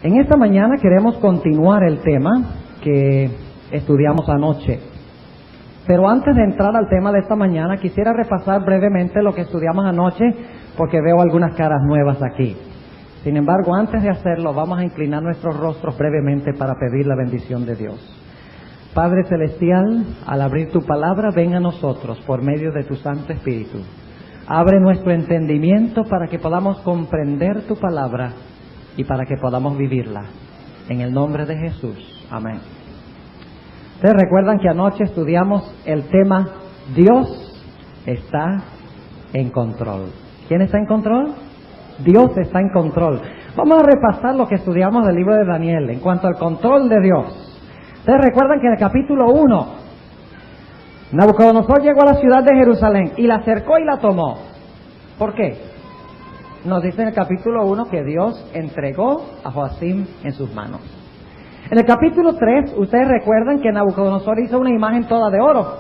En esta mañana queremos continuar el tema que estudiamos anoche. Pero antes de entrar al tema de esta mañana, quisiera repasar brevemente lo que estudiamos anoche, porque veo algunas caras nuevas aquí. Sin embargo, antes de hacerlo, vamos a inclinar nuestros rostros brevemente para pedir la bendición de Dios. Padre Celestial, al abrir tu palabra, ven a nosotros por medio de tu Santo Espíritu. Abre nuestro entendimiento para que podamos comprender tu palabra y para que podamos vivirla. En el nombre de Jesús. Amén. Ustedes recuerdan que anoche estudiamos el tema Dios está en control. ¿Quién está en control? Dios está en control. Vamos a repasar lo que estudiamos del libro de Daniel en cuanto al control de Dios. Ustedes recuerdan que en el capítulo 1, Nabucodonosor llegó a la ciudad de Jerusalén y la cercó y la tomó. ¿Por qué? Nos dice en el capítulo 1 que Dios entregó a Joacim en sus manos. En el capítulo 3, ustedes recuerdan que Nabucodonosor hizo una imagen toda de oro,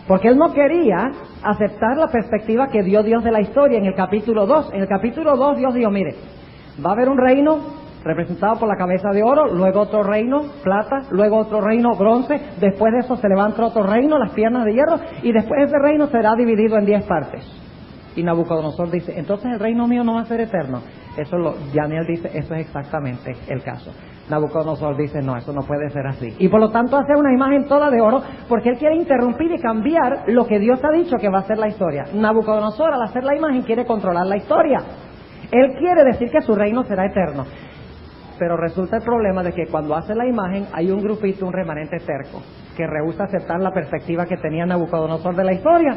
porque él no quería aceptar la perspectiva que dio Dios de la historia en el capítulo 2. En el capítulo 2 Dios dijo, mire, va a haber un reino representado por la cabeza de oro, luego otro reino, plata, luego otro reino, bronce, después de eso se levanta otro reino, las piernas de hierro, y después ese reino será dividido en 10 partes. Y Nabucodonosor dice, entonces el reino mío no va a ser eterno. Daniel dice, eso es exactamente el caso. Nabucodonosor dice, no, eso no puede ser así. Y por lo tanto hace una imagen toda de oro, porque él quiere interrumpir y cambiar lo que Dios ha dicho que va a ser la historia. Nabucodonosor, al hacer la imagen, quiere controlar la historia. Él quiere decir que su reino será eterno. Pero resulta el problema de que cuando hace la imagen hay un grupito, un remanente terco, que rehúsa aceptar la perspectiva que tenía Nabucodonosor de la historia.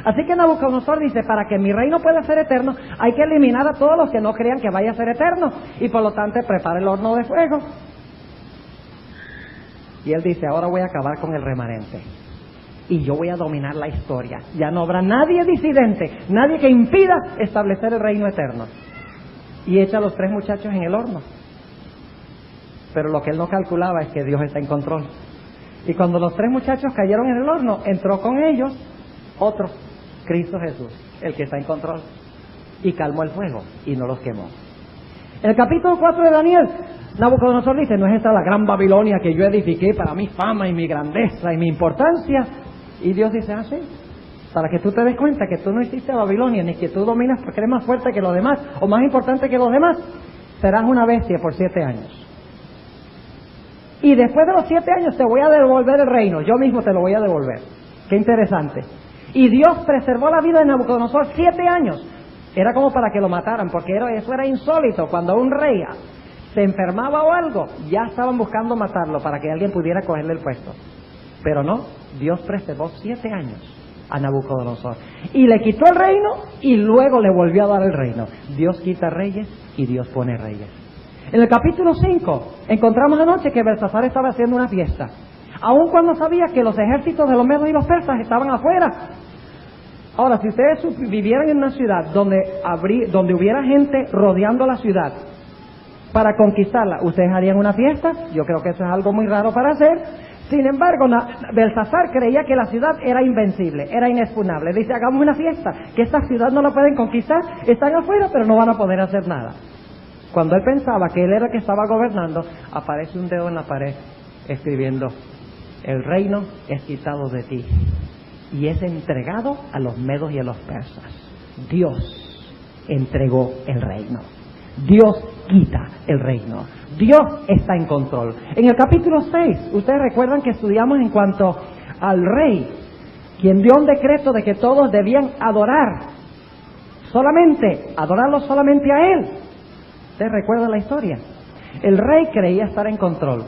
Así que Nabucodonosor dice, para que mi reino pueda ser eterno, hay que eliminar a todos los que no crean que vaya a ser eterno. Y por lo tanto prepara el horno de fuego. Y él dice, ahora voy a acabar con el remanente. Y yo voy a dominar la historia. Ya no habrá nadie disidente, nadie que impida establecer el reino eterno. Y echa a los 3 muchachos en el horno. Pero lo que él no calculaba es que Dios está en control. Y cuando los 3 muchachos cayeron en el horno, entró con ellos otro, Cristo Jesús, el que está en control, y calmó el fuego y no los quemó. En el capítulo 4 de Daniel, Nabucodonosor dice, ¿no es esta la gran Babilonia que yo edifiqué para mi fama y mi grandeza y mi importancia? Y Dios dice, sí, para que tú te des cuenta que tú no hiciste Babilonia, ni que tú dominas porque eres más fuerte que los demás, o más importante que los demás, serás una bestia por 7 años. Y después de los 7 años te voy a devolver el reino, yo mismo te lo voy a devolver. Qué interesante. Y Dios preservó la vida de Nabucodonosor 7 años. Era como para que lo mataran, porque eso era insólito. Cuando un rey se enfermaba o algo, ya estaban buscando matarlo para que alguien pudiera cogerle el puesto. Pero no, Dios preservó 7 años a Nabucodonosor. Y le quitó el reino y luego le volvió a dar el reino. Dios quita reyes y Dios pone reyes. En el capítulo 5 encontramos anoche que Belsasar estaba haciendo una fiesta. Aun cuando sabía que los ejércitos de los medos y los persas estaban afuera. Ahora, si ustedes vivieran en una ciudad donde hubiera gente rodeando la ciudad para conquistarla, ¿ustedes harían una fiesta? Yo creo que eso es algo muy raro para hacer. Sin embargo, Belsasar creía que la ciudad era invencible, era inexpugnable. Dice, hagamos una fiesta, que esta ciudad no la pueden conquistar, están afuera pero no van a poder hacer nada. Cuando él pensaba que él era el que estaba gobernando, aparece un dedo en la pared escribiendo, el reino es quitado de ti y es entregado a los medos y a los persas. Dios entregó el reino. Dios quita el reino. Dios está en control. En el capítulo 6, ustedes recuerdan que estudiamos en cuanto al rey, quien dio un decreto de que todos debían adorarlo solamente a él. ¿Ustedes recuerdan la historia? El rey creía estar en control.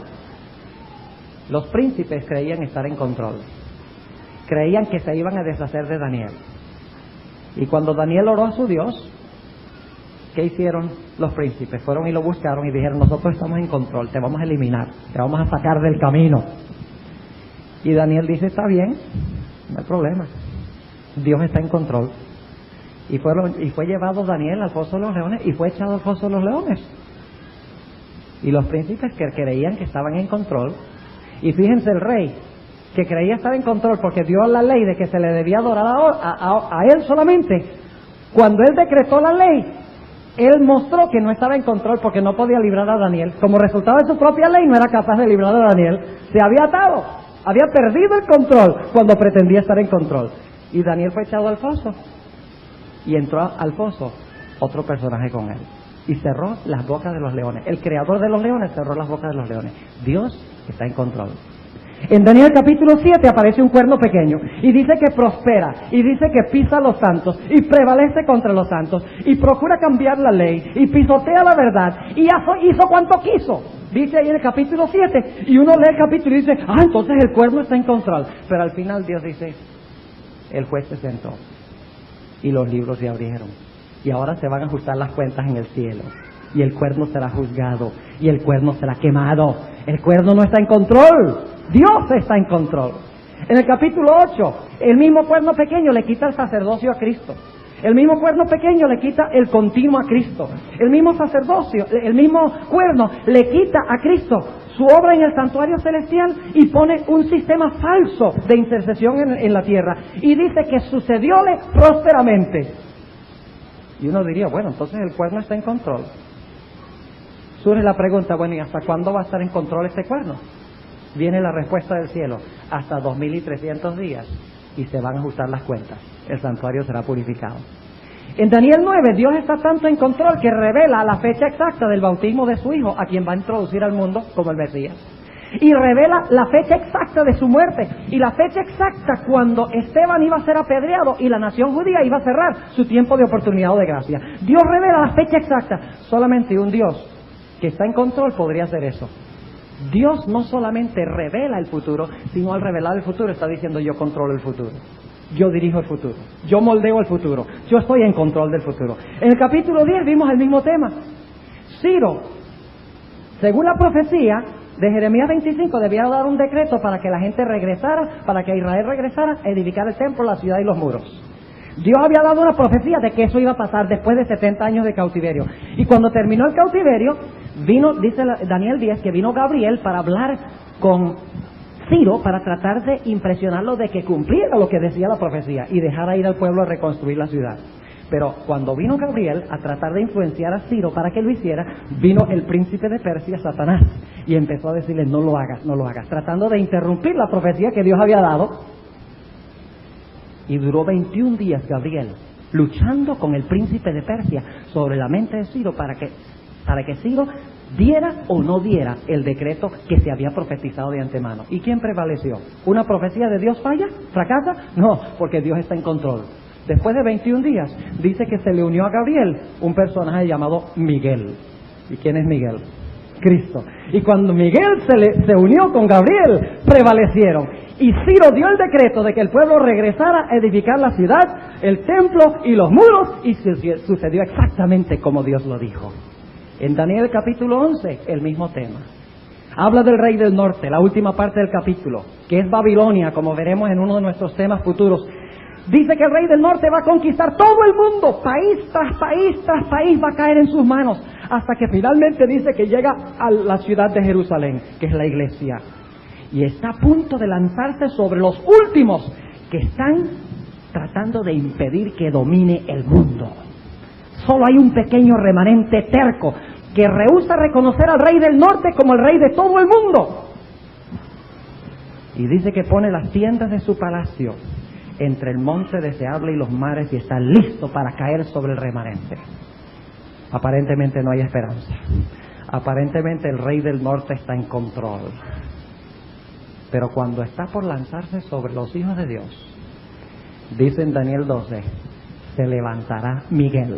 Los príncipes creían estar en control. Creían que se iban a deshacer de Daniel. Y cuando Daniel oró a su Dios, ¿qué hicieron los príncipes? Fueron y lo buscaron y dijeron, nosotros estamos en control, te vamos a eliminar, te vamos a sacar del camino. Y Daniel dice, está bien, no hay problema, Dios está en control. Y fue llevado Daniel al foso de los leones y fue echado al foso de los leones. Y los príncipes que creían que estaban en control, y fíjense el rey, que creía estar en control porque dio la ley de que se le debía adorar a él solamente. Cuando él decretó la ley, Él mostró que no estaba en control porque no podía librar a Daniel. Como resultado de su propia ley, no era capaz de librar a Daniel. Se había atado, había perdido el control cuando pretendía estar en control. Y Daniel fue echado al foso. Y entró al foso otro personaje con él. Y cerró las bocas de los leones. El creador de los leones cerró las bocas de los leones. Dios está en control. En Daniel capítulo 7 aparece un cuerno pequeño y dice que prospera, y dice que pisa a los santos y prevalece contra los santos y procura cambiar la ley y pisotea la verdad y hizo cuanto quiso. Dice ahí en el capítulo 7, y uno lee el capítulo y dice, entonces el cuerno está en control. Pero al final Dios dice, el juez se sentó y los libros se abrieron y ahora se van a ajustar las cuentas en el cielo. Y el cuerno será juzgado, y el cuerno será quemado. El cuerno no está en control, Dios está en control. En el capítulo 8, el mismo cuerno pequeño le quita el sacerdocio a Cristo. El mismo cuerno pequeño le quita el continuo a Cristo. El mismo sacerdocio, el mismo cuerno le quita a Cristo su obra en el santuario celestial y pone un sistema falso de intercesión en la tierra. Y dice que sucedióle prósperamente. Y uno diría, bueno, entonces el cuerno está en control. Surge la pregunta, bueno, ¿y hasta cuándo va a estar en control este cuerno? Viene la respuesta del cielo, hasta 2300 días, y se van a ajustar las cuentas. El santuario será purificado. En Daniel 9, Dios está tanto en control que revela la fecha exacta del bautismo de su hijo, a quien va a introducir al mundo como el Mesías. Y revela la fecha exacta de su muerte, y la fecha exacta cuando Esteban iba a ser apedreado y la nación judía iba a cerrar su tiempo de oportunidad o de gracia. Dios revela la fecha exacta. Solamente un Dios que está en control podría hacer eso. Dios no solamente revela el futuro, sino al revelar el futuro está diciendo, yo controlo el futuro, yo dirijo el futuro, yo moldeo el futuro, yo estoy en control del futuro. En el capítulo 10 vimos el mismo tema. Ciro, según la profecía de Jeremías 25, debía dar un decreto para que la gente regresara, para que Israel regresara a edificar el templo, la ciudad y los muros. Dios había dado una profecía de que eso iba a pasar después de 70 años de cautiverio. Y cuando terminó el cautiverio, vino, dice Daniel 10, que vino Gabriel para hablar con Ciro, para tratar de impresionarlo de que cumpliera lo que decía la profecía y dejara ir al pueblo a reconstruir la ciudad. Pero cuando vino Gabriel a tratar de influenciar a Ciro para que lo hiciera, vino el príncipe de Persia, Satanás, y empezó a decirle, no lo hagas, no lo hagas, tratando de interrumpir la profecía que Dios había dado. Y duró 21 días Gabriel luchando con el príncipe de Persia sobre la mente de Ciro para que Ciro diera o no diera el decreto que se había profetizado de antemano. ¿Y quién prevaleció? ¿Una profecía de Dios falla? ¿Fracasa? No, porque Dios está en control. Después de 21 días, dice que se le unió a Gabriel un personaje llamado Miguel. ¿Y quién es Miguel? Cristo. Y cuando Miguel se unió con Gabriel, prevalecieron. Y Ciro dio el decreto de que el pueblo regresara a edificar la ciudad, el templo y los muros, y sucedió exactamente como Dios lo dijo. En Daniel capítulo 11, el mismo tema. Habla del rey del norte, la última parte del capítulo, que es Babilonia, como veremos en uno de nuestros temas futuros. Dice que el rey del norte va a conquistar todo el mundo, país tras país tras país va a caer en sus manos, hasta que finalmente dice que llega a la ciudad de Jerusalén, que es la iglesia. Y está a punto de lanzarse sobre los últimos que están tratando de impedir que domine el mundo. Solo hay un pequeño remanente terco que rehúsa reconocer al rey del norte como el rey de todo el mundo. Y dice que pone las tiendas de su palacio entre el monte deseable y los mares y está listo para caer sobre el remanente. Aparentemente no hay esperanza. Aparentemente el rey del norte está en control. Pero cuando está por lanzarse sobre los hijos de Dios, dice en Daniel 12, se levantará Miguel,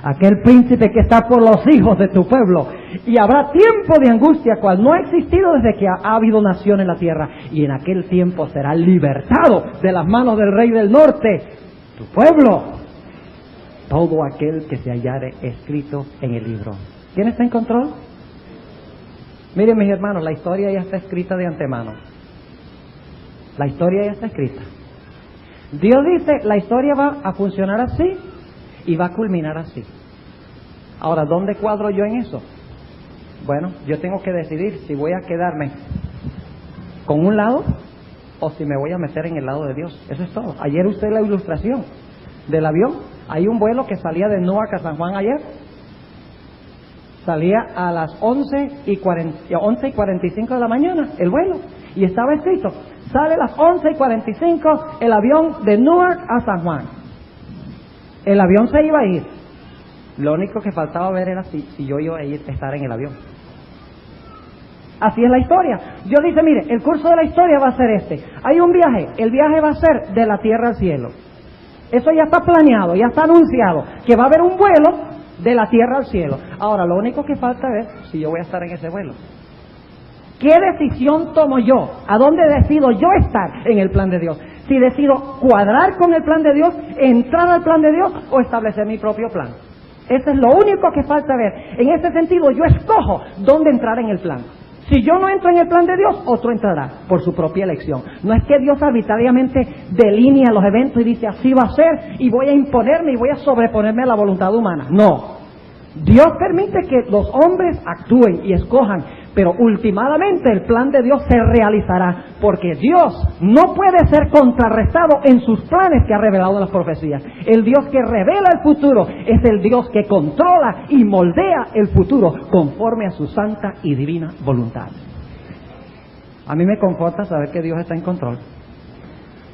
aquel príncipe que está por los hijos de tu pueblo, y habrá tiempo de angustia cual no ha existido desde que ha habido nación en la tierra, y en aquel tiempo será libertado de las manos del rey del norte, tu pueblo, todo aquel que se hallare escrito en el libro. ¿Quién está en control? Miren, mis hermanos, la historia ya está escrita de antemano. La historia ya está escrita. Dios dice, la historia va a funcionar así y va a culminar así. Ahora, ¿dónde cuadro yo en eso? Bueno, yo tengo que decidir si voy a quedarme con un lado o si me voy a meter en el lado de Dios. Eso es todo. Ayer usé la ilustración del avión. Hay un vuelo que salía de Newark a San Juan ayer. Salía a las 11:45 de la mañana el vuelo. Y estaba escrito, sale a las 11:45 el avión de Newark a San Juan. El avión se iba a ir. Lo único que faltaba ver era si yo iba a estar en el avión. Así es la historia. Dios dice, mire, el curso de la historia va a ser este. Hay un viaje, el viaje va a ser de la tierra al cielo. Eso ya está planeado, ya está anunciado, que va a haber un vuelo de la tierra al cielo. Ahora, lo único que falta es si yo voy a estar en ese vuelo. ¿Qué decisión tomo yo? ¿A dónde decido yo estar en el plan de Dios? Si decido cuadrar con el plan de Dios, entrar al plan de Dios o establecer mi propio plan. Eso es lo único que falta ver. En ese sentido, yo escojo dónde entrar en el plan. Si yo no entro en el plan de Dios, otro entrará por su propia elección. No es que Dios arbitrariamente delinea los eventos y dice así va a ser y voy a imponerme y voy a sobreponerme a la voluntad humana. No. Dios permite que los hombres actúen y escojan, pero últimamente el plan de Dios se realizará, porque Dios no puede ser contrarrestado en sus planes que ha revelado en las profecías. El Dios que revela el futuro es el Dios que controla y moldea el futuro conforme a su santa y divina voluntad. A mí me conforta saber que Dios está en control.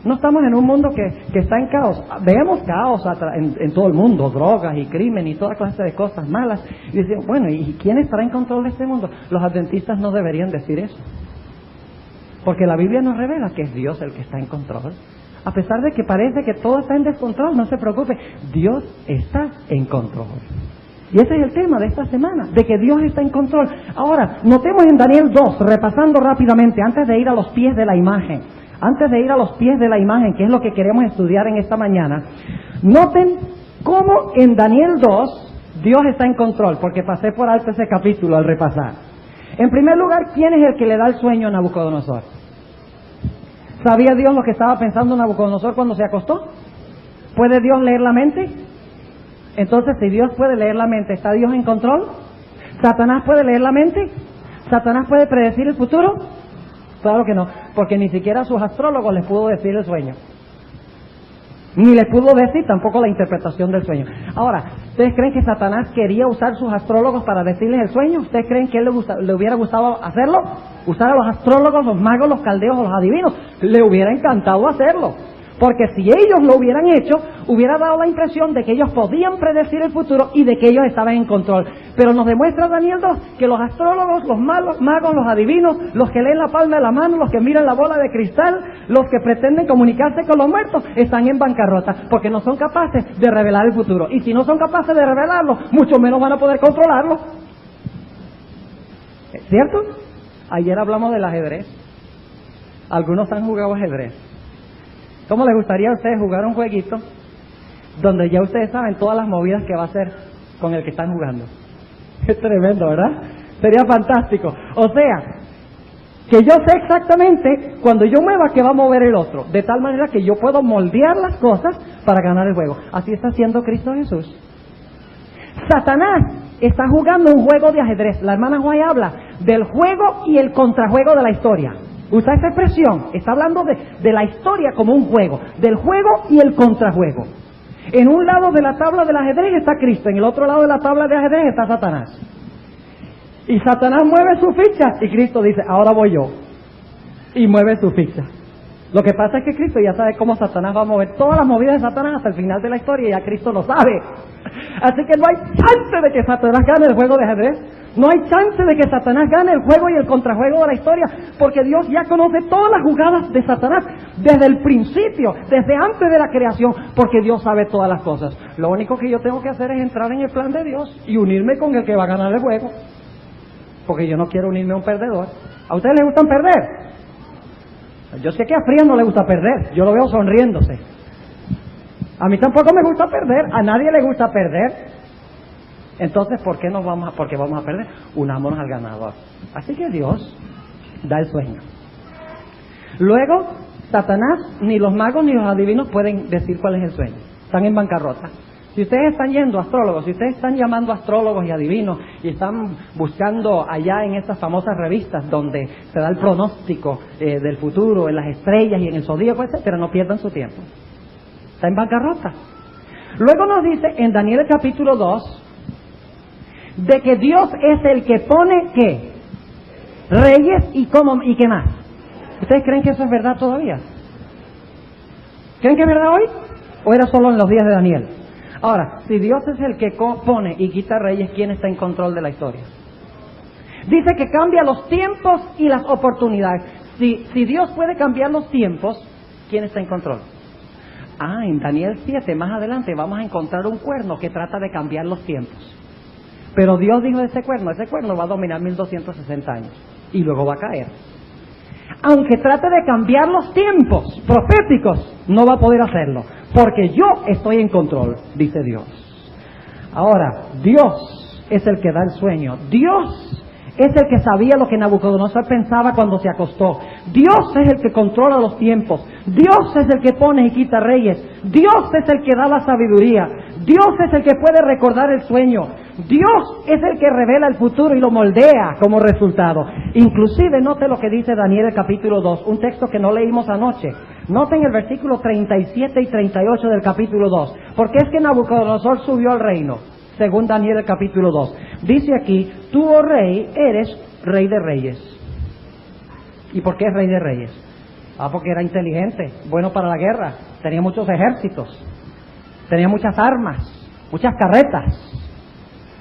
No estamos en un mundo que está en caos. Vemos caos en todo el mundo, drogas y crimen y toda clase de cosas malas. Y decimos, bueno, ¿y quién estará en control de este mundo? Los adventistas no deberían decir eso. Porque la Biblia nos revela que es Dios el que está en control. A pesar de que parece que todo está en descontrol, no se preocupe. Dios está en control. Y ese es el tema de esta semana, de que Dios está en control. Ahora, notemos en Daniel 2, repasando rápidamente, antes de ir a los pies de la imagen. Antes de ir a los pies de la imagen, que es lo que queremos estudiar en esta mañana, noten cómo en Daniel 2 Dios está en control, porque pasé por alto ese capítulo al repasar. En primer lugar, ¿quién es el que le da el sueño a Nabucodonosor? ¿Sabía Dios lo que estaba pensando Nabucodonosor cuando se acostó? ¿Puede Dios leer la mente? Entonces, si Dios puede leer la mente, ¿está Dios en control? ¿Satanás puede leer la mente? ¿Satanás puede predecir el futuro? Claro que no, porque ni siquiera a sus astrólogos les pudo decir el sueño. Ni les pudo decir tampoco la interpretación del sueño. Ahora, ¿ustedes creen que Satanás quería usar sus astrólogos para decirles el sueño? ¿Ustedes creen que él le hubiera gustado hacerlo? ¿Usar a los astrólogos, los magos, los caldeos o los adivinos? Le hubiera encantado hacerlo. Porque si ellos lo hubieran hecho, hubiera dado la impresión de que ellos podían predecir el futuro y de que ellos estaban en control. Pero nos demuestra Daniel 2 que los astrólogos, los magos, los adivinos, los que leen la palma de la mano, los que miran la bola de cristal, los que pretenden comunicarse con los muertos, están en bancarrota porque no son capaces de revelar el futuro. Y si no son capaces de revelarlo, mucho menos van a poder controlarlo. ¿Es cierto? Ayer hablamos del ajedrez. Algunos han jugado ajedrez. ¿Cómo les gustaría a ustedes jugar un jueguito donde ya ustedes saben todas las movidas que va a hacer con el que están jugando? Es tremendo, ¿verdad? Sería fantástico. O sea, que yo sé exactamente cuando yo mueva que va a mover el otro, de tal manera que yo puedo moldear las cosas para ganar el juego. Así está haciendo Cristo Jesús. Satanás está jugando un juego de ajedrez. La hermana Juay habla del juego y el contrajuego de la historia. Usa esa expresión, está hablando de la historia como un juego, del juego y el contrajuego. En un lado de la tabla del ajedrez está Cristo, en el otro lado de la tabla de ajedrez está Satanás. Y Satanás mueve su ficha y Cristo dice, ahora voy yo. Y mueve su ficha. Lo que pasa es que Cristo ya sabe cómo Satanás va a mover todas las movidas de Satanás hasta el final de la historia y ya Cristo lo sabe. Así que no hay chance de que Satanás gane el juego de ajedrez. No hay chance de que Satanás gane el juego y el contrajuego de la historia, porque Dios ya conoce todas las jugadas de Satanás desde el principio, desde antes de la creación, porque Dios sabe todas las cosas. Lo único que yo tengo que hacer es entrar en el plan de Dios y unirme con el que va a ganar el juego, porque yo no quiero unirme a un perdedor. ¿A ustedes les gustan perder? Yo sé que a Frías no le gusta perder, yo lo veo sonriéndose. A mí tampoco me gusta perder, a nadie le gusta perder. Entonces, ¿por qué vamos a perder? Unámonos al ganador. Así que Dios da el sueño. Luego, Satanás, ni los magos ni los adivinos pueden decir cuál es el sueño. Están en bancarrota. Si ustedes están yendo a astrólogos, si ustedes están llamando a astrólogos y adivinos y están buscando allá en estas famosas revistas donde se da el pronóstico del futuro, en las estrellas y en el zodíaco, etcétera, no pierdan su tiempo. Está en bancarrota. Luego nos dice en Daniel capítulo 2 de que Dios es el que pone ¿qué? Reyes y qué más. ¿Ustedes creen que eso es verdad todavía? ¿Creen que es verdad hoy? ¿O era solo en los días de Daniel? Ahora, si Dios es el que pone y quita reyes, ¿quién está en control de la historia? Dice que cambia los tiempos y las oportunidades. Si Dios puede cambiar los tiempos, ¿quién está en control? En Daniel 7, más adelante, vamos a encontrar un cuerno que trata de cambiar los tiempos. Pero Dios dijo de ese cuerno va a dominar 1260 años y luego va a caer. Aunque trate de cambiar los tiempos proféticos, no va a poder hacerlo, porque yo estoy en control, dice Dios. Ahora, Dios es el que da el sueño. Dios es el que sabía lo que Nabucodonosor pensaba cuando se acostó. Dios es el que controla los tiempos. Dios es el que pone y quita reyes. Dios es el que da la sabiduría. Dios es el que puede recordar el sueño. Dios es el que revela el futuro y lo moldea como resultado. Inclusive, note lo que dice Daniel el capítulo 2, un texto que no leímos anoche. Noten el versículo 37 y 38 del capítulo 2. Porque es que Nabucodonosor subió al reino, según Daniel el capítulo 2. Dice aquí, tú, oh rey, eres rey de reyes. ¿Y por qué es rey de reyes? Porque era inteligente, bueno para la guerra, tenía muchos ejércitos, tenía muchas armas, muchas carretas.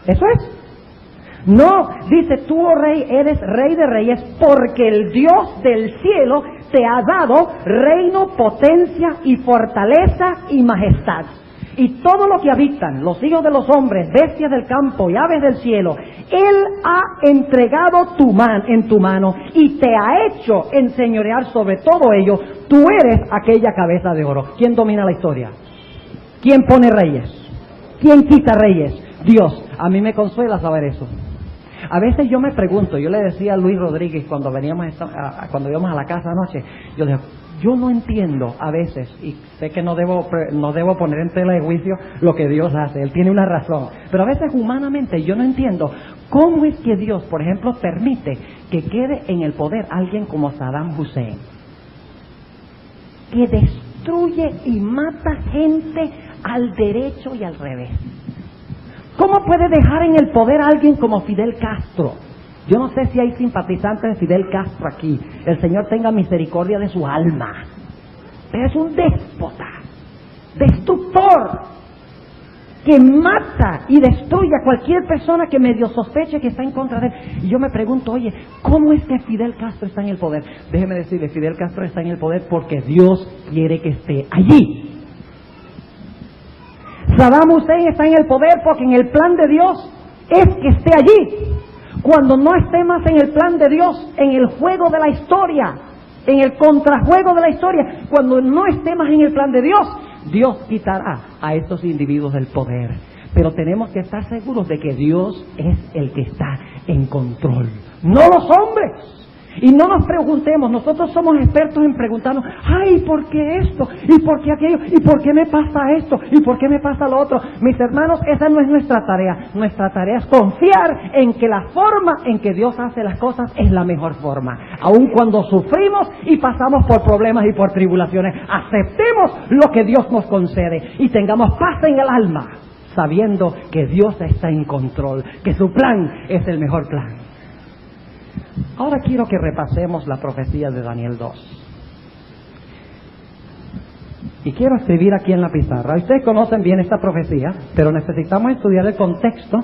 ¿Eso es? No, dice, tú, oh rey, eres rey de reyes, porque el Dios del cielo te ha dado reino, potencia y fortaleza y majestad. Y todo lo que habitan, los hijos de los hombres, bestias del campo y aves del cielo, Él ha entregado en tu mano y te ha hecho enseñorear sobre todo ello. Tú eres aquella cabeza de oro. ¿Quién domina la historia? ¿Quién pone reyes? ¿Quién quita reyes? Dios. A mí me consuela saber eso. A veces yo me pregunto, yo le decía a Luis Rodríguez cuando íbamos a la casa anoche, yo le digo, yo no entiendo a veces, y sé que no debo poner en tela de juicio lo que Dios hace, Él tiene una razón, pero a veces humanamente yo no entiendo cómo es que Dios, por ejemplo, permite que quede en el poder alguien como Saddam Hussein, que destruye y mata gente al derecho y al revés. ¿Cómo puede dejar en el poder a alguien como Fidel Castro? Yo no sé si hay simpatizantes de Fidel Castro aquí. El Señor tenga misericordia de su alma. Pero es un déspota, destructor, que mata y destruye a cualquier persona que medio sospeche que está en contra de él. Y yo me pregunto, oye, ¿cómo es que Fidel Castro está en el poder? Déjeme decirle, Fidel Castro está en el poder porque Dios quiere que esté allí. Saddam Hussein está en el poder porque en el plan de Dios es que esté allí. Cuando no esté más en el plan de Dios, en el juego de la historia, en el contrajuego de la historia, cuando no esté más en el plan de Dios, Dios quitará a estos individuos del poder. Pero tenemos que estar seguros de que Dios es el que está en control, no los hombres. Y no nos preguntemos, nosotros somos expertos en preguntarnos, ay, ¿por qué esto? ¿Y por qué aquello? ¿Y por qué me pasa esto? ¿Y por qué me pasa lo otro? Mis hermanos, esa no es nuestra tarea. Nuestra tarea es confiar en que la forma en que Dios hace las cosas es la mejor forma. Aun cuando sufrimos y pasamos por problemas y por tribulaciones, aceptemos lo que Dios nos concede y tengamos paz en el alma, sabiendo que Dios está en control, que su plan es el mejor plan. Ahora quiero que repasemos la profecía de Daniel 2. Y quiero escribir aquí en la pizarra. Ustedes conocen bien esta profecía, pero necesitamos estudiar el contexto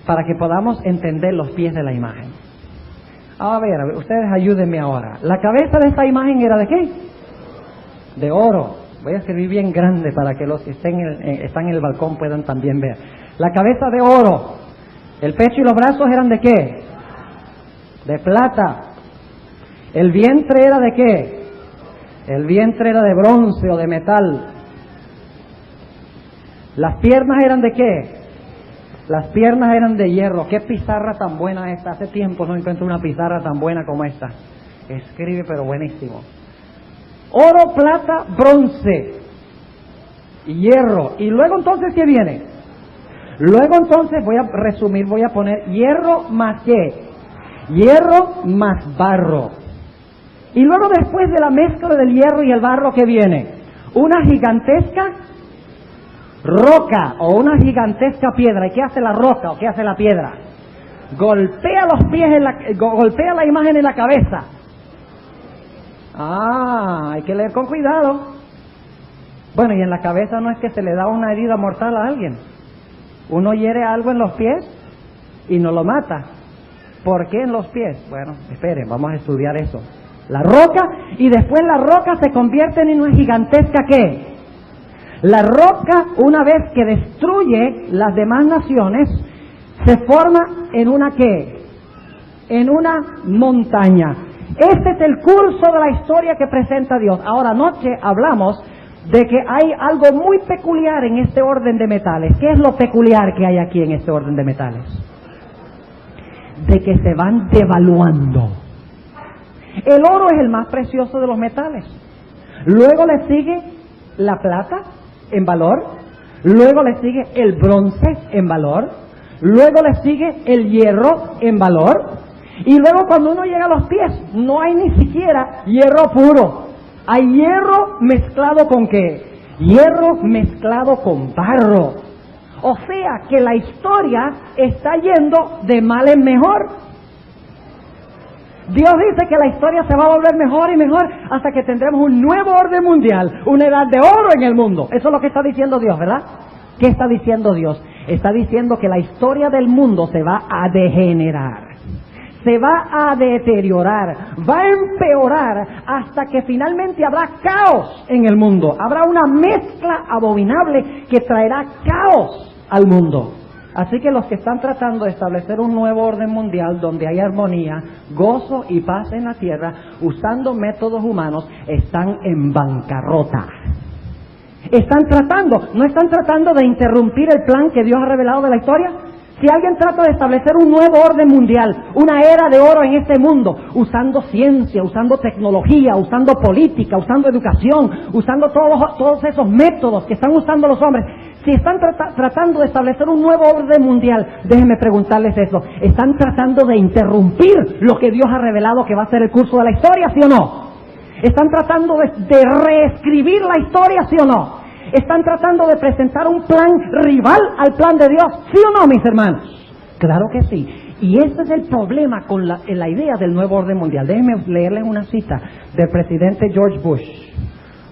para que podamos entender los pies de la imagen. A ver, ustedes ayúdenme ahora. ¿La cabeza de esta imagen era de qué? De oro. Voy a escribir bien grande para que los que están en el balcón puedan también ver. La cabeza de oro. El pecho y los brazos eran de qué? De plata. ¿El vientre era de qué? El vientre era de bronce o de metal. ¿Las piernas eran de qué? Las piernas eran de hierro. ¿Qué pizarra tan buena esta? Hace tiempo no encuentro una pizarra tan buena como esta. Escribe pero buenísimo. Oro, plata, bronce y hierro. Y luego entonces, ¿qué viene? Luego entonces voy a resumir, voy a poner hierro más ¿qué? Hierro más barro. Y luego después de la mezcla del hierro y el barro, ¿qué viene? Una gigantesca roca o una gigantesca piedra. ¿Y qué hace la roca o qué hace la piedra? Golpea los pies, golpea la imagen en la cabeza. Hay que leer con cuidado. Bueno, y en la cabeza no es que se le da una herida mortal a alguien. Uno hiere algo en los pies y no lo mata. ¿Por qué en los pies? Bueno, esperen, vamos a estudiar eso. La roca, y después la roca se convierte en una gigantesca ¿qué? La roca, una vez que destruye las demás naciones, se forma en una ¿qué? En una montaña. Este es el curso de la historia que presenta Dios. Ahora, anoche hablamos de que hay algo muy peculiar en este orden de metales. ¿Qué es lo peculiar que hay aquí en este orden de metales? De que se van devaluando. El oro es el más precioso de los metales. Luego le sigue la plata en valor. Luego le sigue el bronce en valor. Luego le sigue el hierro en valor. Y luego cuando uno llega a los pies, no hay ni siquiera hierro puro. Hay hierro mezclado con ¿qué? Hierro mezclado con barro. O sea que la historia está yendo de mal en mejor. Dios dice que la historia se va a volver mejor y mejor hasta que tendremos un nuevo orden mundial, una edad de oro en el mundo. Eso es lo que está diciendo Dios, ¿verdad? ¿Qué está diciendo Dios? Está diciendo que la historia del mundo se va a degenerar, se va a deteriorar, va a empeorar hasta que finalmente habrá caos en el mundo. Habrá una mezcla abominable que traerá caos al mundo. Así que los que están tratando de establecer un nuevo orden mundial donde hay armonía, gozo y paz en la tierra, usando métodos humanos, están en bancarrota. No están tratando de interrumpir el plan que Dios ha revelado de la historia. Si alguien trata de establecer un nuevo orden mundial, una era de oro en este mundo, usando ciencia, usando tecnología, usando política, usando educación, usando todos esos métodos que están usando los hombres, si están tratando de establecer un nuevo orden mundial, déjenme preguntarles eso, ¿están tratando de interrumpir lo que Dios ha revelado que va a ser el curso de la historia, sí o no? ¿Están tratando de reescribir la historia, sí o no? ¿Están tratando de presentar un plan rival al plan de Dios? ¿Sí o no, mis hermanos? Claro que sí. Y ese es el problema con la idea del nuevo orden mundial. Déjenme leerles una cita del presidente George Bush.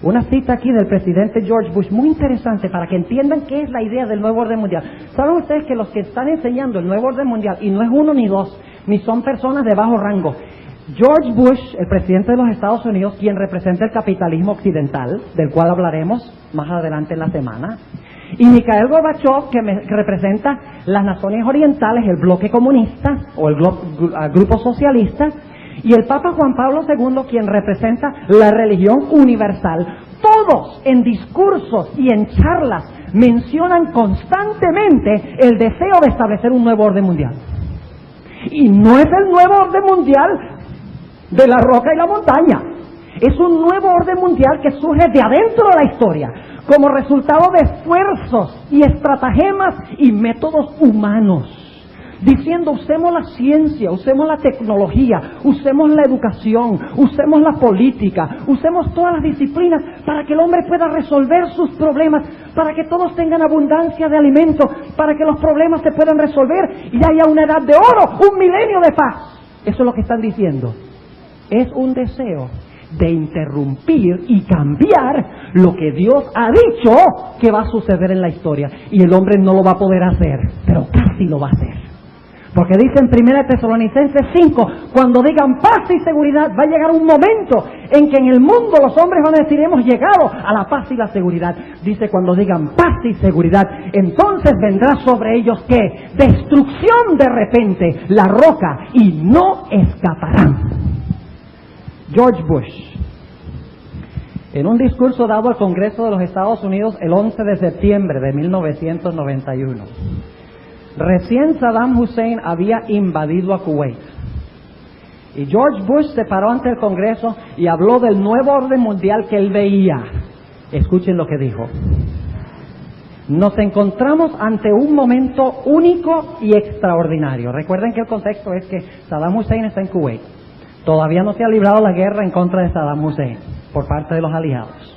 Una cita aquí del presidente George Bush, muy interesante para que entiendan qué es la idea del nuevo orden mundial. ¿Saben ustedes que los que están enseñando el nuevo orden mundial, y no es uno ni dos, ni son personas de bajo rango, George Bush, el presidente de los Estados Unidos, quien representa el capitalismo occidental, del cual hablaremos más adelante en la semana, y Mikhail Gorbachev, que representa las naciones orientales, el bloque comunista o el grupo socialista, y el Papa Juan Pablo II, quien representa la religión universal. Todos en discursos y en charlas mencionan constantemente el deseo de establecer un nuevo orden mundial. Y no es el nuevo orden mundial de la roca y la montaña. Es un nuevo orden mundial que surge de adentro de la historia, como resultado de esfuerzos y estratagemas y métodos humanos, diciendo usemos la ciencia, usemos la tecnología, usemos la educación, usemos la política, usemos todas las disciplinas para que el hombre pueda resolver sus problemas, para que todos tengan abundancia de alimento, para que los problemas se puedan resolver y haya una edad de oro, un milenio de paz. Eso es lo que están diciendo. Es un deseo de interrumpir y cambiar lo que Dios ha dicho que va a suceder en la historia. Y el hombre no lo va a poder hacer, pero casi lo va a hacer. Porque dice en 1 Tesalonicenses 5, cuando digan paz y seguridad, va a llegar un momento en que en el mundo los hombres van a decir, hemos llegado a la paz y la seguridad. Dice, cuando digan paz y seguridad, entonces vendrá sobre ellos, ¿qué? Destrucción de repente, la roca, y no escaparán. George Bush, en un discurso dado al Congreso de los Estados Unidos el 11 de septiembre de 1991, recién Saddam Hussein había invadido a Kuwait. Y George Bush se paró ante el Congreso y habló del nuevo orden mundial que él veía. Escuchen lo que dijo. Nos encontramos ante un momento único y extraordinario. Recuerden que el contexto es que Saddam Hussein está en Kuwait. Todavía no se ha librado la guerra en contra de Saddam Hussein por parte de los aliados.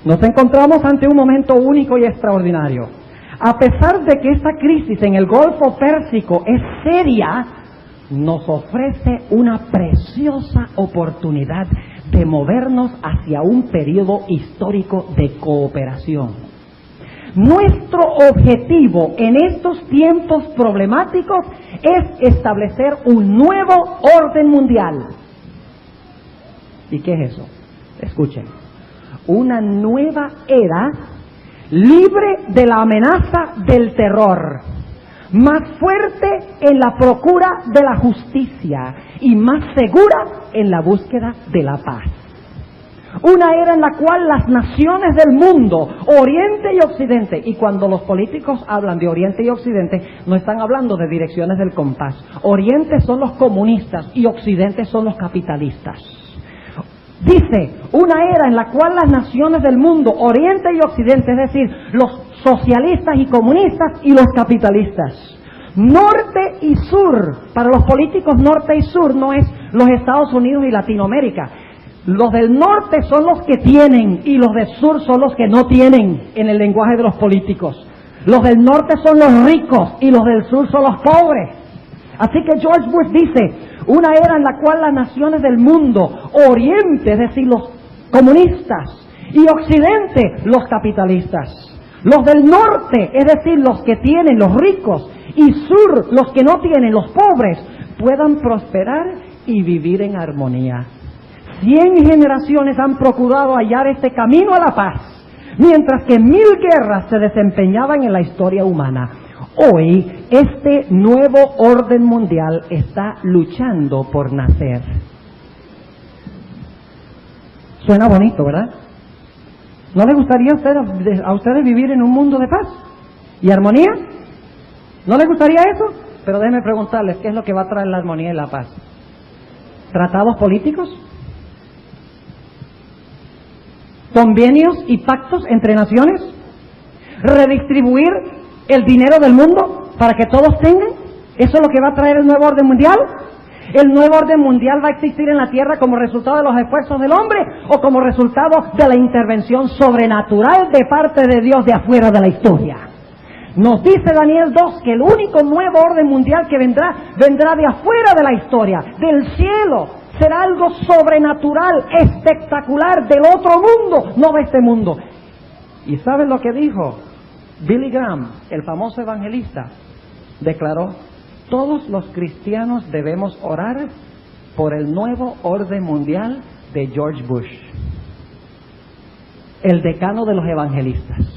Nos encontramos ante un momento único y extraordinario. A pesar de que esta crisis en el Golfo Pérsico es seria, nos ofrece una preciosa oportunidad de movernos hacia un periodo histórico de cooperación. Nuestro objetivo en estos tiempos problemáticos es establecer un nuevo orden mundial. ¿Y qué es eso? Escuchen. Una nueva era libre de la amenaza del terror, más fuerte en la procura de la justicia y más segura en la búsqueda de la paz. Una era en la cual las naciones del mundo, Oriente y Occidente, y cuando los políticos hablan de Oriente y Occidente, no están hablando de direcciones del compás. Oriente son los comunistas y Occidente son los capitalistas. Dice, una era en la cual las naciones del mundo, Oriente y Occidente, es decir, los socialistas y comunistas y los capitalistas, norte y sur, para los políticos norte y sur no es los Estados Unidos y Latinoamérica. Los del norte son los que tienen y los del sur son los que no tienen en el lenguaje de los políticos. Los del norte son los ricos y los del sur son los pobres. Así que George Bush dice, una era en la cual las naciones del mundo, Oriente, es decir, los comunistas, y Occidente, los capitalistas. Los del norte, es decir, los que tienen, los ricos, y sur, los que no tienen, los pobres, puedan prosperar y vivir en armonía. 100 generaciones han procurado hallar este camino a la paz, mientras que 1000 guerras se desempeñaban en la historia humana. Hoy, este nuevo orden mundial está luchando por nacer. Suena bonito, ¿verdad? ¿No les gustaría a ustedes vivir en un mundo de paz y armonía? ¿No les gustaría eso? Pero déjenme preguntarles, ¿qué es lo que va a traer la armonía y la paz? ¿Tratados políticos? ¿Convenios y pactos entre naciones? ¿Redistribuir el dinero del mundo para que todos tengan? ¿Eso es lo que va a traer el nuevo orden mundial? ¿El nuevo orden mundial va a existir en la tierra como resultado de los esfuerzos del hombre o como resultado de la intervención sobrenatural de parte de Dios de afuera de la historia? Nos dice Daniel 2 que el único nuevo orden mundial que vendrá de afuera de la historia, del cielo. Será algo sobrenatural, espectacular, del otro mundo, no de este mundo. ¿Y saben lo que dijo? Billy Graham, el famoso evangelista, declaró: todos los cristianos debemos orar por el nuevo orden mundial de George Bush, el decano de los evangelistas.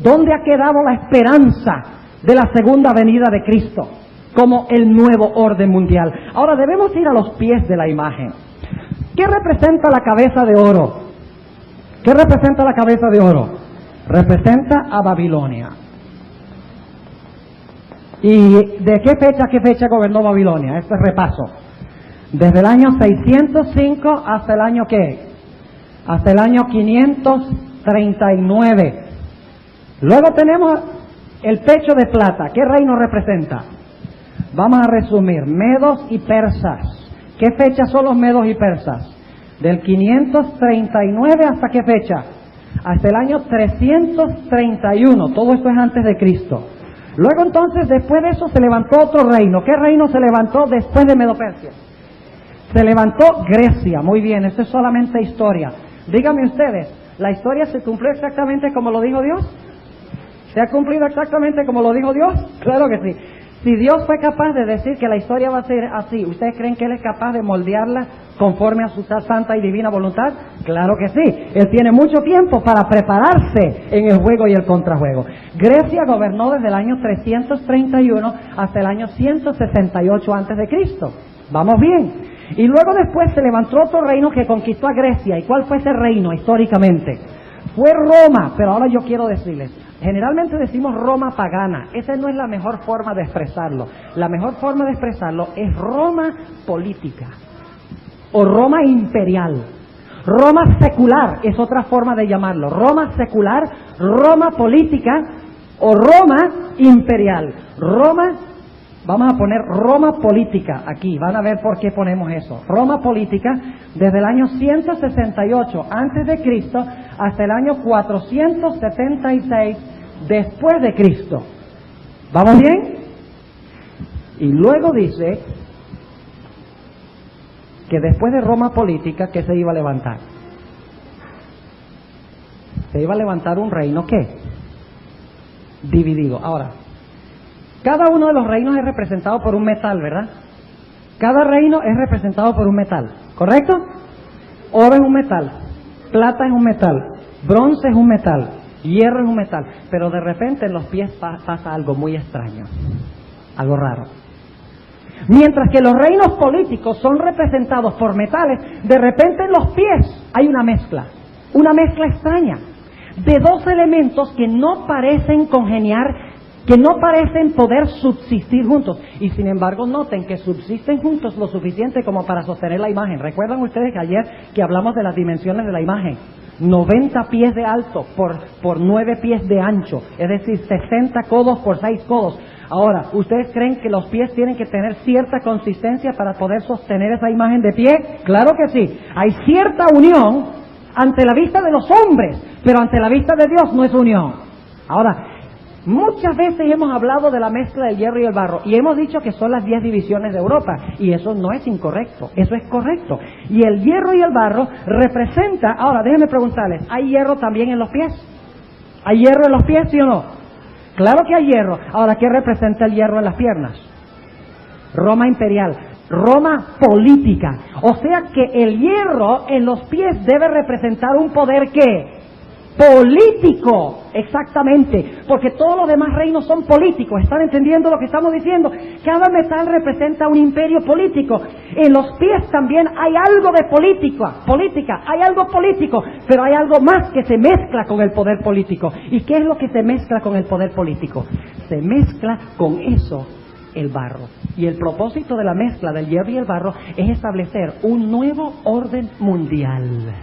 ¿Dónde ha quedado la esperanza de la segunda venida de Cristo como el nuevo orden mundial? Ahora debemos ir a los pies de la imagen. ¿Qué representa la cabeza de oro? ¿Qué representa la cabeza de oro? Representa a Babilonia. ¿Y de qué fecha a qué fecha gobernó Babilonia? Este es repaso. Desde el año 605 hasta el año ¿qué? Hasta el año 539. Luego tenemos el pecho de plata. ¿Qué reino representa? Vamos a resumir. Medos y persas. ¿Qué fecha son los medos y persas? Del 539 ¿hasta qué fecha? Hasta el año 331. Todo esto es antes de Cristo. Luego entonces, después de eso, se levantó otro reino. ¿Qué reino se levantó después de Medo-Persia? Se levantó Grecia. Muy bien, eso es solamente historia. Díganme ustedes, ¿la historia se cumplió exactamente como lo dijo Dios? ¿Se ha cumplido exactamente como lo dijo Dios? Claro que sí. Si Dios fue capaz de decir que la historia va a ser así, ¿ustedes creen que Él es capaz de moldearla conforme a su santa y divina voluntad? Claro que sí. Él tiene mucho tiempo para prepararse en el juego y el contrajuego. Grecia gobernó desde el año 331 hasta el año 168 a.C. Vamos bien. Y luego después se levantó otro reino que conquistó a Grecia. ¿Y cuál fue ese reino históricamente? Fue Roma. Pero ahora yo quiero decirles, generalmente decimos Roma pagana. Esa no es la mejor forma de expresarlo. La mejor forma de expresarlo es Roma política o Roma imperial. Roma secular es otra forma de llamarlo. Roma secular, Roma política o Roma imperial. Roma Vamos a poner Roma política aquí, van a ver por qué ponemos eso. Roma política desde el año 168 antes de Cristo hasta el año 476 después de Cristo. ¿Vamos bien? Y luego dice que después de Roma política, ¿qué se iba a levantar? Se iba a levantar un reino, ¿qué? Dividido. Ahora, cada uno de los reinos es representado por un metal, ¿verdad? Cada reino es representado por un metal, ¿correcto? Oro es un metal, plata es un metal, bronce es un metal, hierro es un metal, pero de repente en los pies pasa algo muy extraño, algo raro. Mientras que los reinos políticos son representados por metales, de repente en los pies hay una mezcla extraña, de dos elementos que no parecen congeniar, que no parecen poder subsistir juntos. Y sin embargo, noten que subsisten juntos lo suficiente como para sostener la imagen. ¿Recuerdan ustedes que ayer que hablamos de las dimensiones de la imagen? 90 pies de alto por 9 pies de ancho, es decir, 60 codos por 6 codos. Ahora, ¿ustedes creen que los pies tienen que tener cierta consistencia para poder sostener esa imagen de pie? Claro que sí. Hay cierta unión ante la vista de los hombres, pero ante la vista de Dios no es unión. Ahora, muchas veces hemos hablado de la mezcla del hierro y el barro y hemos dicho que son las 10 divisiones de Europa, y eso no es incorrecto, eso es correcto. Y el hierro y el barro representa, ahora déjenme preguntarles, ¿hay hierro también en los pies? ¿Hay hierro en los pies, sí o no? Claro que hay hierro. Ahora, ¿qué representa el hierro en las piernas? Roma imperial, Roma política. O sea que el hierro en los pies debe representar un poder ¿qué? Político, exactamente, porque todos los demás reinos son políticos. ¿Están entendiendo lo que estamos diciendo? Cada metal representa un imperio político. En los pies también hay algo de política, hay algo político, pero hay algo más que se mezcla con el poder político. ¿Y qué es lo que se mezcla con el poder político? Se mezcla con eso el barro. Y el propósito de la mezcla del hierro y el barro es establecer un nuevo orden mundial.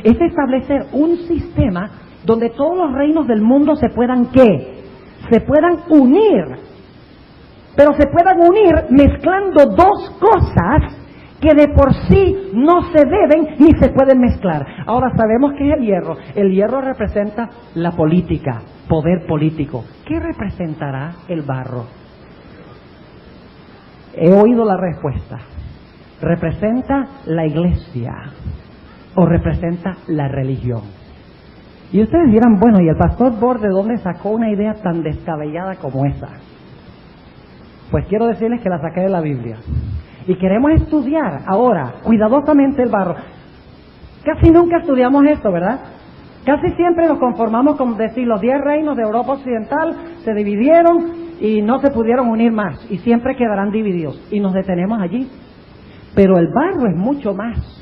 Es establecer un sistema donde todos los reinos del mundo se puedan ¿qué? Se puedan unir, pero se puedan unir mezclando dos cosas que de por sí no se deben ni se pueden mezclar. Ahora sabemos que es el hierro. El hierro representa la política, poder político. ¿Qué representará el barro? He oído la respuesta. Representa la iglesia o representa la religión. Y ustedes dirán, bueno, ¿y el pastor Bord de dónde sacó una idea tan descabellada como esa? Pues quiero decirles que la saqué de la Biblia. Y queremos estudiar ahora cuidadosamente el barro. Casi nunca estudiamos esto, ¿verdad? Casi siempre nos conformamos con decir los 10 reinos de Europa Occidental se dividieron y no se pudieron unir más y siempre quedarán divididos. Y nos detenemos allí. Pero el barro es mucho más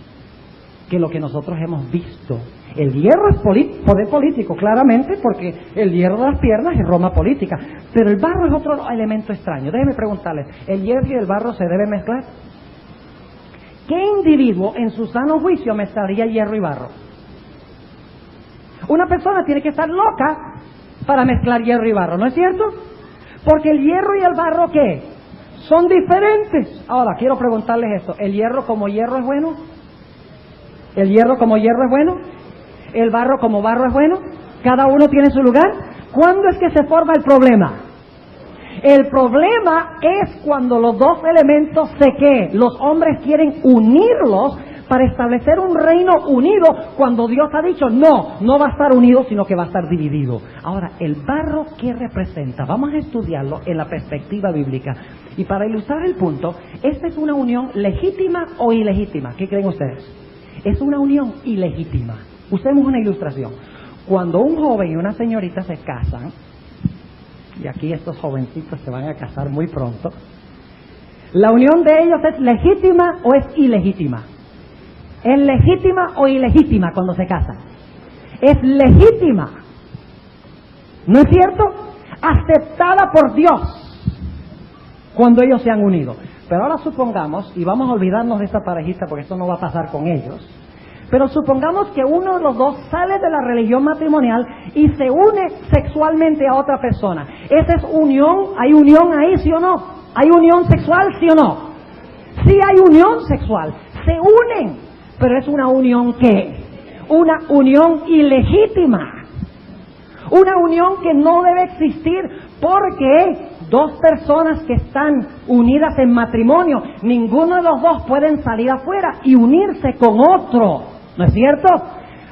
que lo que nosotros hemos visto. El hierro es poder político, claramente, porque el hierro de las piernas es Roma política. Pero el barro es otro elemento extraño. Déjenme preguntarles, ¿el hierro y el barro se deben mezclar? ¿Qué individuo en su sano juicio mezclaría hierro y barro? Una persona tiene que estar loca para mezclar hierro y barro, ¿no es cierto? Porque el hierro y el barro, ¿qué? Son diferentes. Ahora, quiero preguntarles esto, ¿el hierro como hierro es bueno? ¿El hierro como hierro es bueno? ¿El barro como barro es bueno? ¿Cada uno tiene su lugar? ¿Cuándo es que se forma el problema? El problema es cuando los dos elementos ¿qué? Los hombres quieren unirlos para establecer un reino unido, cuando Dios ha dicho, no va a estar unido, sino que va a estar dividido. Ahora, ¿el barro qué representa? Vamos a estudiarlo en la perspectiva bíblica. Y para ilustrar el punto, ¿esta es una unión legítima o ilegítima? ¿Qué creen ustedes? Es una unión ilegítima. Usemos una ilustración. Cuando un joven y una señorita se casan, y aquí estos jovencitos se van a casar muy pronto, ¿la unión de ellos es legítima o es ilegítima? ¿Es legítima o ilegítima cuando se casan? Es legítima. ¿No es cierto? Aceptada por Dios cuando ellos se han unido. Pero ahora supongamos, y vamos a olvidarnos de esta parejita porque esto no va a pasar con ellos, pero supongamos que uno de los dos sale de la religión matrimonial y se une sexualmente a otra persona. ¿Esa es unión? ¿Hay unión ahí, sí o no? ¿Hay unión sexual, sí o no? Sí hay unión sexual, se unen, pero es una unión ¿qué? Una unión ilegítima. Una unión que no debe existir porque dos personas que están unidas en matrimonio, ninguno de los dos pueden salir afuera y unirse con otro, ¿no es cierto?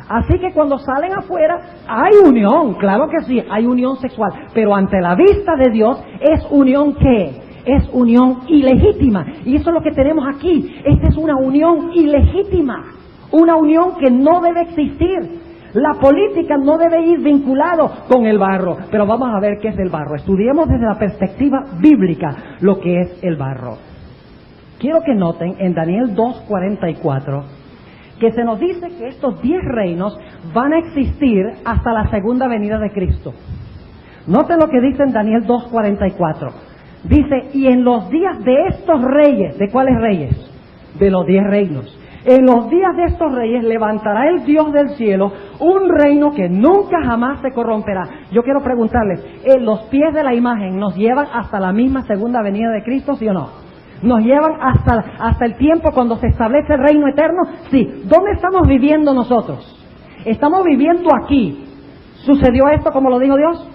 Así que cuando salen afuera hay unión, claro que sí, hay unión sexual, pero ante la vista de Dios es unión ¿qué? Es unión ilegítima. Y eso es lo que tenemos aquí. Esta es una unión ilegítima, una unión que no debe existir. La política no debe ir vinculado con el barro, pero vamos a ver qué es el barro. Estudiemos desde la perspectiva bíblica lo que es el barro. Quiero que noten en Daniel 2:44 que se nos dice que estos 10 reinos van a existir hasta la segunda venida de Cristo. Noten lo que dice en Daniel 2:44. Dice, y en los días de estos reyes, ¿de cuáles reyes? De los 10 reinos. En los días de estos reyes levantará el Dios del cielo un reino que nunca jamás se corromperá. Yo quiero preguntarles, ¿los pies de la imagen nos llevan hasta la misma segunda venida de Cristo, sí o no? ¿Nos llevan hasta el tiempo cuando se establece el reino eterno? Sí. ¿Dónde estamos viviendo nosotros? Estamos viviendo aquí. ¿Sucedió esto como lo dijo Dios?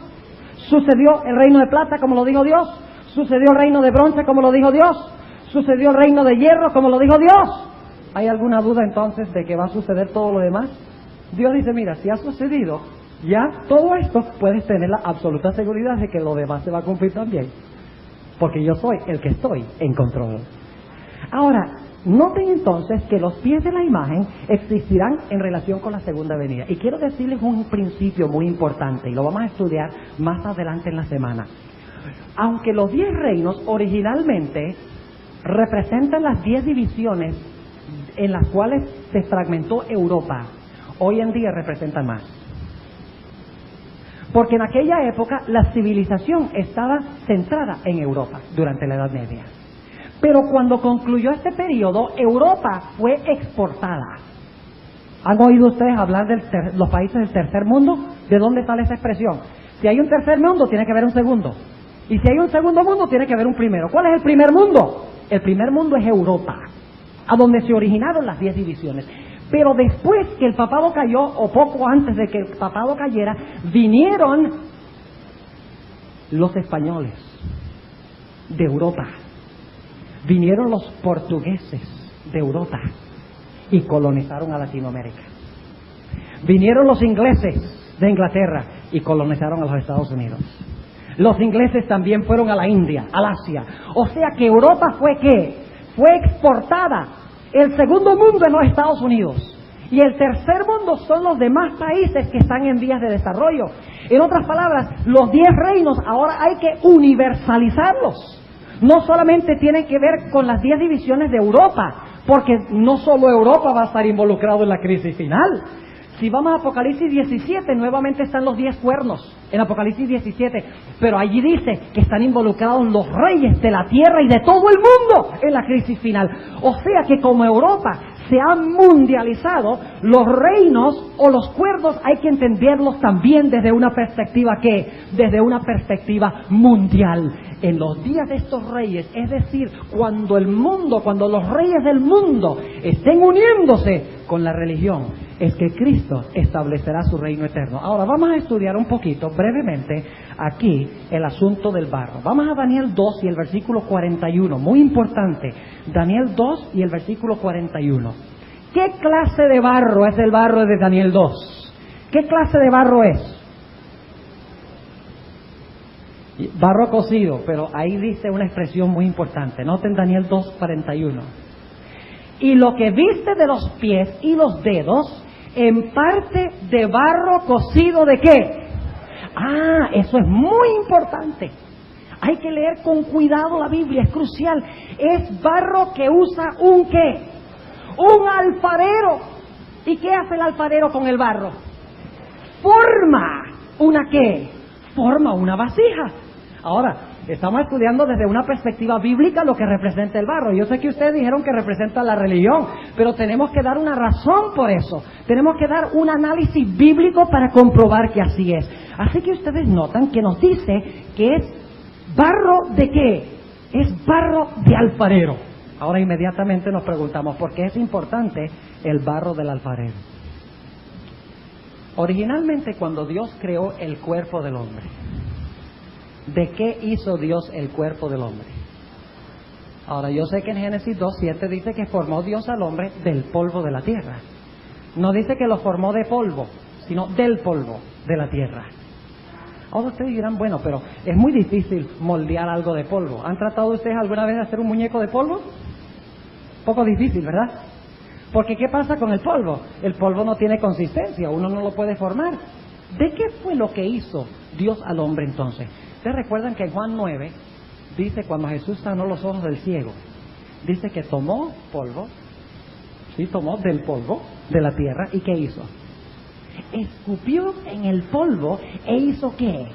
¿Sucedió el reino de plata como lo dijo Dios? ¿Sucedió el reino de bronce como lo dijo Dios? ¿Sucedió el reino de hierro como lo dijo Dios? ¿Hay alguna duda entonces de que va a suceder todo lo demás? Dios dice, mira, si ha sucedido ya todo esto, puedes tener la absoluta seguridad de que lo demás se va a cumplir también. Porque yo soy el que estoy en control. Ahora, noten entonces que los pies de la imagen existirán en relación con la segunda venida. Y quiero decirles un principio muy importante, y lo vamos a estudiar más adelante en la semana. Aunque los 10 reinos originalmente representan las 10 divisiones en las cuales se fragmentó Europa, hoy en día representan más. Porque en aquella época la civilización estaba centrada en Europa durante la Edad Media. Pero cuando concluyó este periodo, Europa fue exportada. ¿Han oído ustedes hablar de los países del tercer mundo? ¿De dónde sale esa expresión? Si hay un tercer mundo, tiene que haber un segundo. Y si hay un segundo mundo, tiene que haber un primero. ¿Cuál es el primer mundo? El primer mundo es Europa, a donde se originaron las 10 divisiones. Pero después que el papado cayó, o poco antes de que el papado cayera, vinieron los españoles de Europa, vinieron los portugueses de Europa y colonizaron a Latinoamérica. Vinieron los ingleses de Inglaterra y colonizaron a los Estados Unidos. Los ingleses también fueron a la India, al Asia. O sea que Europa fue ¿qué? Fue exportada. El segundo mundo en los Estados Unidos. Y el tercer mundo son los demás países que están en vías de desarrollo. En otras palabras, los 10 reinos ahora hay que universalizarlos. No solamente tienen que ver con las 10 divisiones de Europa, porque no solo Europa va a estar involucrado en la crisis final. Si vamos a Apocalipsis 17, nuevamente están los 10 cuernos en Apocalipsis 17, pero allí dice que están involucrados los reyes de la tierra y de todo el mundo en la crisis final. O sea que como Europa se ha mundializado, los reinos o los cuernos hay que entenderlos también desde una perspectiva ¿qué? Desde una perspectiva mundial. En los días de estos reyes, es decir, cuando los reyes del mundo estén uniéndose con la religión, es que Cristo establecerá su reino eterno. Ahora vamos a estudiar un poquito, brevemente, aquí el asunto del barro. Vamos a Daniel 2 y el versículo 41, muy importante. Daniel 2 y el versículo 41. ¿Qué clase de barro es el barro de Daniel 2? ¿Qué clase de barro es? Barro cocido, pero ahí dice una expresión muy importante. Noten Daniel 2:41. Y lo que viste de los pies y los dedos, en parte de barro cocido ¿de qué? Ah, eso es muy importante. Hay que leer con cuidado la Biblia, es crucial. Es barro que usa un ¿qué? Un alfarero. ¿Y qué hace el alfarero con el barro? Forma una ¿qué? Forma una vasija. Ahora, estamos estudiando desde una perspectiva bíblica lo que representa el barro. Yo sé que ustedes dijeron que representa la religión, pero tenemos que dar una razón por eso. Tenemos que dar un análisis bíblico para comprobar que así es. Así que ustedes notan que nos dice que es barro ¿de qué? es barro de alfarero. Ahora inmediatamente nos preguntamos, ¿por qué es importante el barro del alfarero? Originalmente, cuando Dios creó el cuerpo del hombre, ¿de qué hizo Dios el cuerpo del hombre? Ahora, yo sé que en Génesis 2:7 dice que formó Dios al hombre del polvo de la tierra. No dice que lo formó de polvo, sino del polvo de la tierra. Ahora ustedes dirán, bueno, pero es muy difícil moldear algo de polvo. ¿Han tratado ustedes alguna vez de hacer un muñeco de polvo? Poco difícil, ¿verdad? Porque ¿qué pasa con el polvo? El polvo no tiene consistencia, uno no lo puede formar. ¿De qué fue lo que hizo Dios al hombre entonces? ¿Ustedes recuerdan que en Juan 9 dice, cuando Jesús sanó los ojos del ciego, dice que tomó polvo, sí, tomó del polvo de la tierra, ¿y qué hizo? Escupió en el polvo e hizo ¿qué?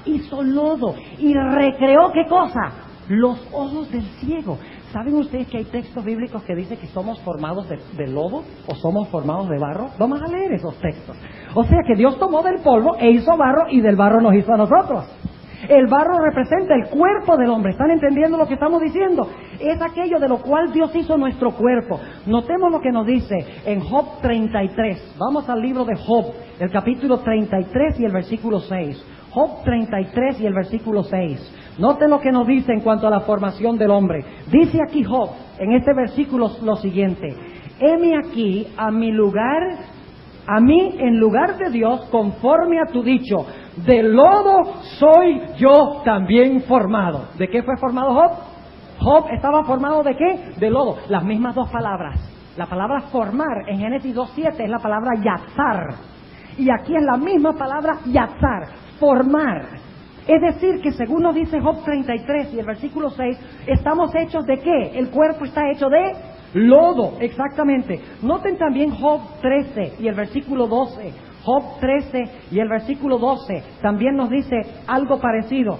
Hizo lodo y recreó ¿qué cosa? Los ojos del ciego. ¿Saben ustedes que hay textos bíblicos que dicen que somos formados de lodo o somos formados de barro? Vamos a leer esos textos. O sea que Dios tomó del polvo e hizo barro y del barro nos hizo a nosotros. El barro representa el cuerpo del hombre. ¿Están entendiendo lo que estamos diciendo? Es aquello de lo cual Dios hizo nuestro cuerpo. Notemos lo que nos dice en Job 33. Vamos al libro de Job, el capítulo 33 y el versículo 6. Job 33 y el versículo 6. Noten lo que nos dice en cuanto a la formación del hombre. Dice aquí Job, en este versículo, lo siguiente: heme aquí a mí en lugar de Dios, conforme a tu dicho, de lodo soy yo también formado. ¿De qué fue formado Job? Job estaba formado ¿de qué? De lodo. Las mismas dos palabras. La palabra formar en Génesis 2:7 es la palabra yatzar. Y aquí es la misma palabra yatzar, formar. Es decir, que según nos dice Job 33 y el versículo 6, estamos hechos ¿de qué? El cuerpo está hecho de lodo, exactamente. Noten también Job 13 y el versículo 12. Job 13 y el versículo 12 también nos dice algo parecido.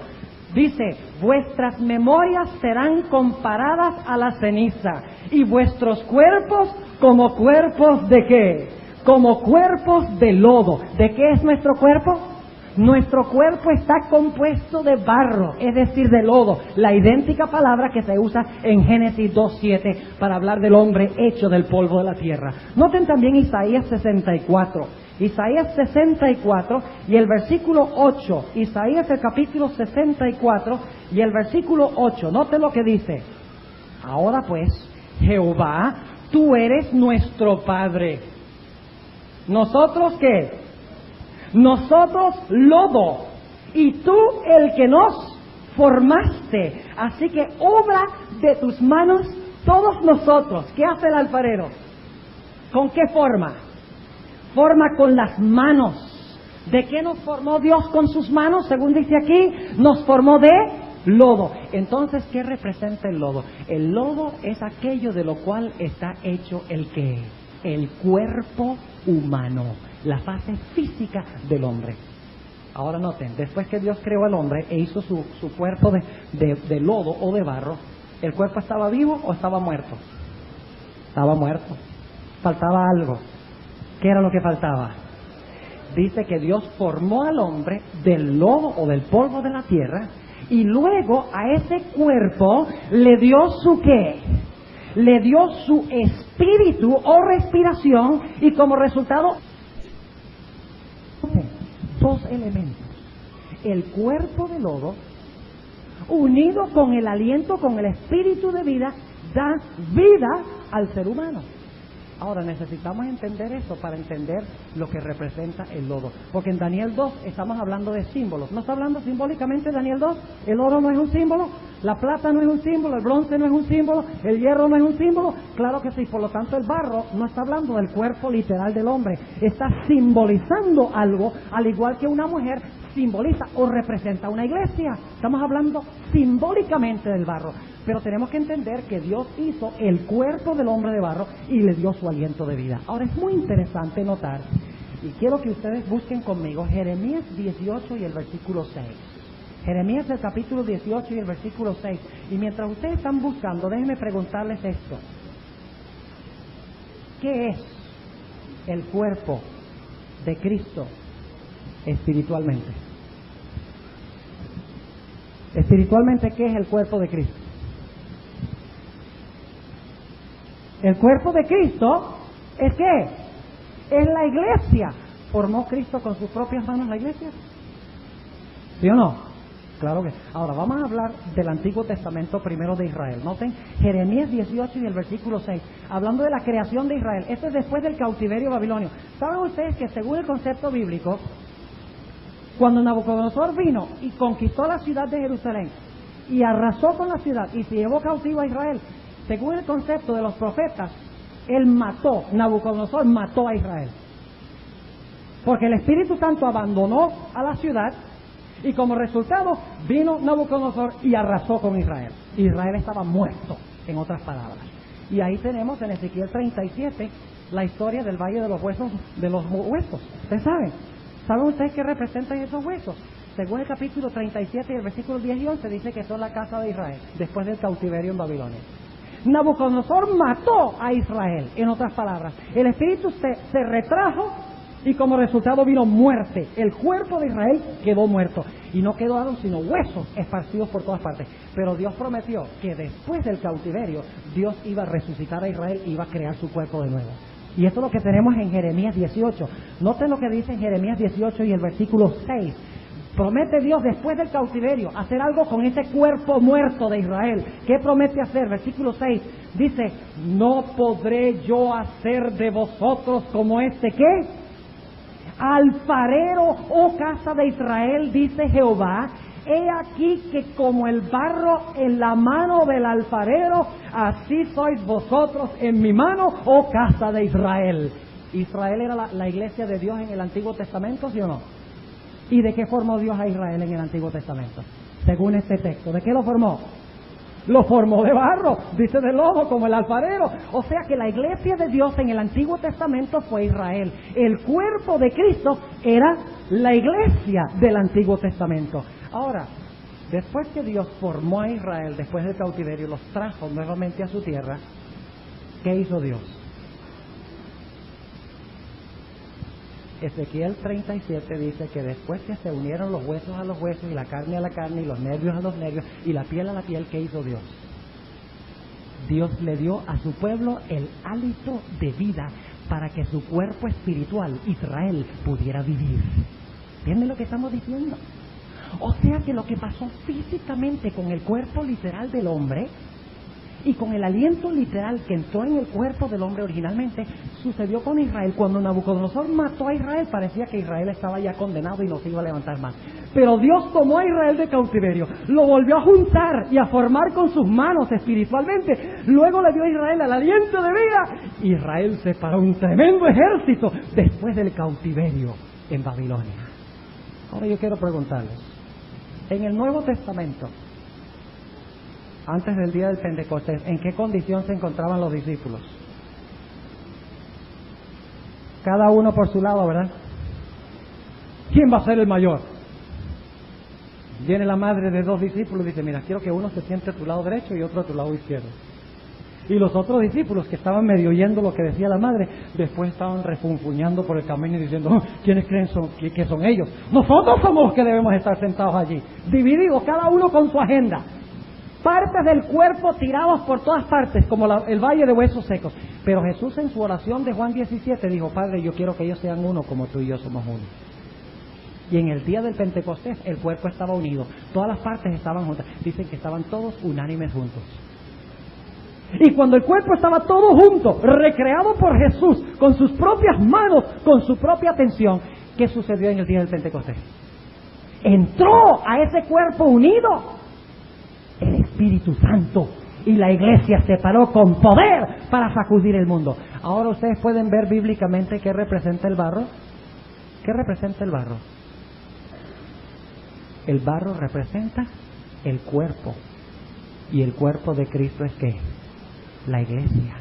Dice, vuestras memorias serán comparadas a la ceniza y vuestros cuerpos como cuerpos ¿de qué? Como cuerpos de lodo. ¿De qué es nuestro cuerpo? Nuestro cuerpo está compuesto de barro, es decir, de lodo, la idéntica palabra que se usa en Génesis 2:7 para hablar del hombre hecho del polvo de la tierra. Noten también Isaías 64. Isaías 64 y el versículo 8. Isaías el capítulo 64 y el versículo 8. Noten lo que dice. Ahora pues, Jehová, tú eres nuestro Padre. ¿Nosotros qué? Nosotros lodo, y tú el que nos formaste. Así que obra de tus manos todos nosotros. ¿Qué hace el alfarero? ¿Con qué forma? Forma con las manos. ¿De qué nos formó Dios con sus manos? Según dice aquí, nos formó de lodo. Entonces, ¿qué representa el lodo? El lodo es aquello de lo cual está hecho el ¿qué? El cuerpo humano, la fase física del hombre. Ahora noten, después que Dios creó al hombre e hizo su cuerpo de lodo o de barro, ¿el cuerpo estaba vivo o estaba muerto? Estaba muerto. Faltaba algo. ¿Qué era lo que faltaba? Dice que Dios formó al hombre del lodo o del polvo de la tierra y luego a ese cuerpo le dio su ¿qué? Le dio su espíritu o respiración y como resultado dos elementos: el cuerpo de lodo unido con el aliento, con el espíritu de vida, da vida al ser humano. Ahora necesitamos entender eso para entender lo que representa el lodo, porque en Daniel 2 estamos hablando de símbolos. ¿No está hablando simbólicamente Daniel 2? ¿El oro no es un símbolo? ¿La plata no es un símbolo? ¿El bronce no es un símbolo? ¿El hierro no es un símbolo? Claro que sí. Por lo tanto, el barro no está hablando del cuerpo literal del hombre, está simbolizando algo, al igual que una mujer simboliza o representa una iglesia. Estamos hablando simbólicamente del barro, pero tenemos que entender que Dios hizo el cuerpo del hombre de barro y le dio su aliento de vida. Ahora es muy interesante notar, y quiero que ustedes busquen conmigo Jeremías 18 y el versículo 6. Jeremías del capítulo 18 y el versículo 6. Y mientras ustedes están buscando, déjenme preguntarles esto: ¿qué es el cuerpo de Cristo espiritualmente? Espiritualmente, ¿qué es el cuerpo de Cristo? El cuerpo de Cristo es ¿qué? Es la iglesia. ¿Formó Cristo con sus propias manos la iglesia? ¿Sí o no? Claro que. Ahora vamos a hablar del Antiguo Testamento primero de Israel. Noten Jeremías 18 y el versículo 6, hablando de la creación de Israel. Esto es después del cautiverio babilonio. ¿Saben ustedes que según el concepto bíblico, cuando Nabucodonosor vino y conquistó la ciudad de Jerusalén y arrasó con la ciudad y se llevó cautivo a Israel, según el concepto de los profetas, Nabucodonosor mató a Israel? Porque el Espíritu Santo abandonó a la ciudad y como resultado vino Nabucodonosor y arrasó con Israel. Israel estaba muerto, en otras palabras. Y ahí tenemos en Ezequiel 37 la historia del Valle de los Huesos. ¿Ustedes saben? ¿Saben ustedes qué representan esos huesos? Según el capítulo 37 y el versículo 10 y 11 dice que son la casa de Israel después del cautiverio en Babilonia. Nabucodonosor mató a Israel, en otras palabras. El Espíritu se retrajo y como resultado vino muerte. El cuerpo de Israel quedó muerto y no quedaron sino huesos esparcidos por todas partes. Pero Dios prometió que después del cautiverio Dios iba a resucitar a Israel y iba a crear su cuerpo de nuevo. Y esto es lo que tenemos en Jeremías 18. Noten lo que dice en Jeremías 18 y el versículo 6. Promete Dios después del cautiverio hacer algo con ese cuerpo muerto de Israel. ¿Qué promete hacer? Versículo 6 dice: no podré yo hacer de vosotros como ¿qué? Alfarero, oh casa de Israel, dice Jehová. He aquí que como el barro en la mano del alfarero, así sois vosotros en mi mano, oh casa de Israel. Israel era la iglesia de Dios en el Antiguo Testamento, ¿sí o no? ¿Y de qué formó Dios a Israel en el Antiguo Testamento? Según este texto, ¿de qué lo formó? Lo formó de barro, dice de lodo, como el alfarero. O sea que la iglesia de Dios en el Antiguo Testamento fue Israel. El cuerpo de Cristo era la iglesia del Antiguo Testamento. Ahora, después que Dios formó a Israel, después del cautiverio, los trajo nuevamente a su tierra, ¿qué hizo Dios? Ezequiel 37 dice que después que se unieron los huesos a los huesos y la carne a la carne y los nervios a los nervios y la piel a la piel, ¿qué hizo Dios? Dios le dio a su pueblo el hálito de vida para que su cuerpo espiritual, Israel, pudiera vivir. ¿Entienden lo que estamos diciendo? O sea que lo que pasó físicamente con el cuerpo literal del hombre y con el aliento literal que entró en el cuerpo del hombre originalmente, sucedió con Israel. Cuando Nabucodonosor mató a Israel, parecía que Israel estaba ya condenado y no se iba a levantar más. Pero Dios tomó a Israel de cautiverio, lo volvió a juntar y a formar con sus manos espiritualmente. Luego le dio a Israel el aliento de vida. Israel se paró un tremendo ejército después del cautiverio en Babilonia. Ahora yo quiero preguntarles, en el Nuevo Testamento, antes del día del Pentecostés, ¿en qué condición se encontraban los discípulos? Cada uno por su lado, ¿verdad? ¿Quién va a ser el mayor? Viene la madre de dos discípulos y dice: mira, quiero que uno se siente a tu lado derecho y otro a tu lado izquierdo. Y los otros discípulos que estaban medio oyendo lo que decía la madre, después estaban refunfuñando por el camino y diciendo: ¿quiénes creen que son ellos? Nosotros somos los que debemos estar sentados allí, divididos, cada uno con su agenda. Partes del cuerpo tirados por todas partes, como el valle de huesos secos. Pero Jesús en su oración de Juan 17 dijo: Padre, yo quiero que ellos sean uno como tú y yo somos uno. Y en el día del Pentecostés el cuerpo estaba unido, todas las partes estaban juntas. Dicen que estaban todos unánimes juntos. Y cuando el cuerpo estaba todo junto, recreado por Jesús, con sus propias manos, con su propia atención, ¿qué sucedió en el día del Pentecostés? Entró a ese cuerpo unido el Espíritu Santo y la iglesia se paró con poder para sacudir el mundo. Ahora ustedes pueden ver bíblicamente qué representa el barro. ¿Qué representa el barro? El barro representa el cuerpo. Y el cuerpo de Cristo es ¿qué? La iglesia.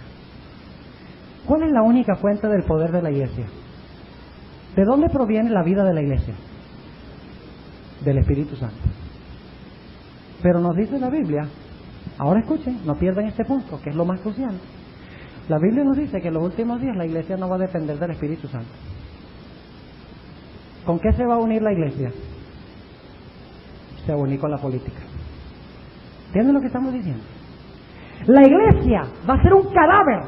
¿Cuál es la única fuente del poder de la iglesia? ¿De dónde proviene la vida de la iglesia? Del Espíritu Santo. Pero nos dice la Biblia, ahora escuchen, no pierdan este punto, que es lo más crucial. La Biblia nos dice que en los últimos días la iglesia no va a depender del Espíritu Santo. ¿Con qué se va a unir la iglesia? Se va a unir con la política. ¿Entienden lo que estamos diciendo? La iglesia va a ser un cadáver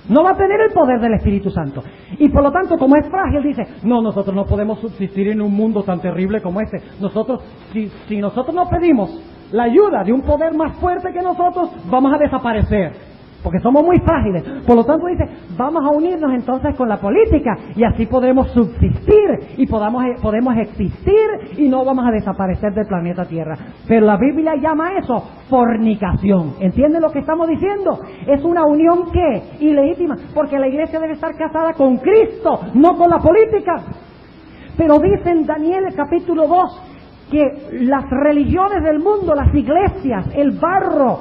No va a tener el poder del Espíritu Santo. Y por lo tanto, como es frágil, dice, no, nosotros no podemos subsistir en un mundo tan terrible como este. Nosotros, si nosotros no pedimos la ayuda de un poder más fuerte que nosotros, vamos a desaparecer. Porque somos muy frágiles. Por lo tanto dice, vamos a unirnos entonces con la política y así podremos subsistir y podemos existir y no vamos a desaparecer del planeta Tierra. Pero la Biblia llama eso fornicación. ¿Entienden lo que estamos diciendo? Es una unión ¿qué? Ilegítima. Porque la iglesia debe estar casada con Cristo, no con la política. Pero dice en Daniel capítulo 2 que las religiones del mundo, las iglesias, el barro,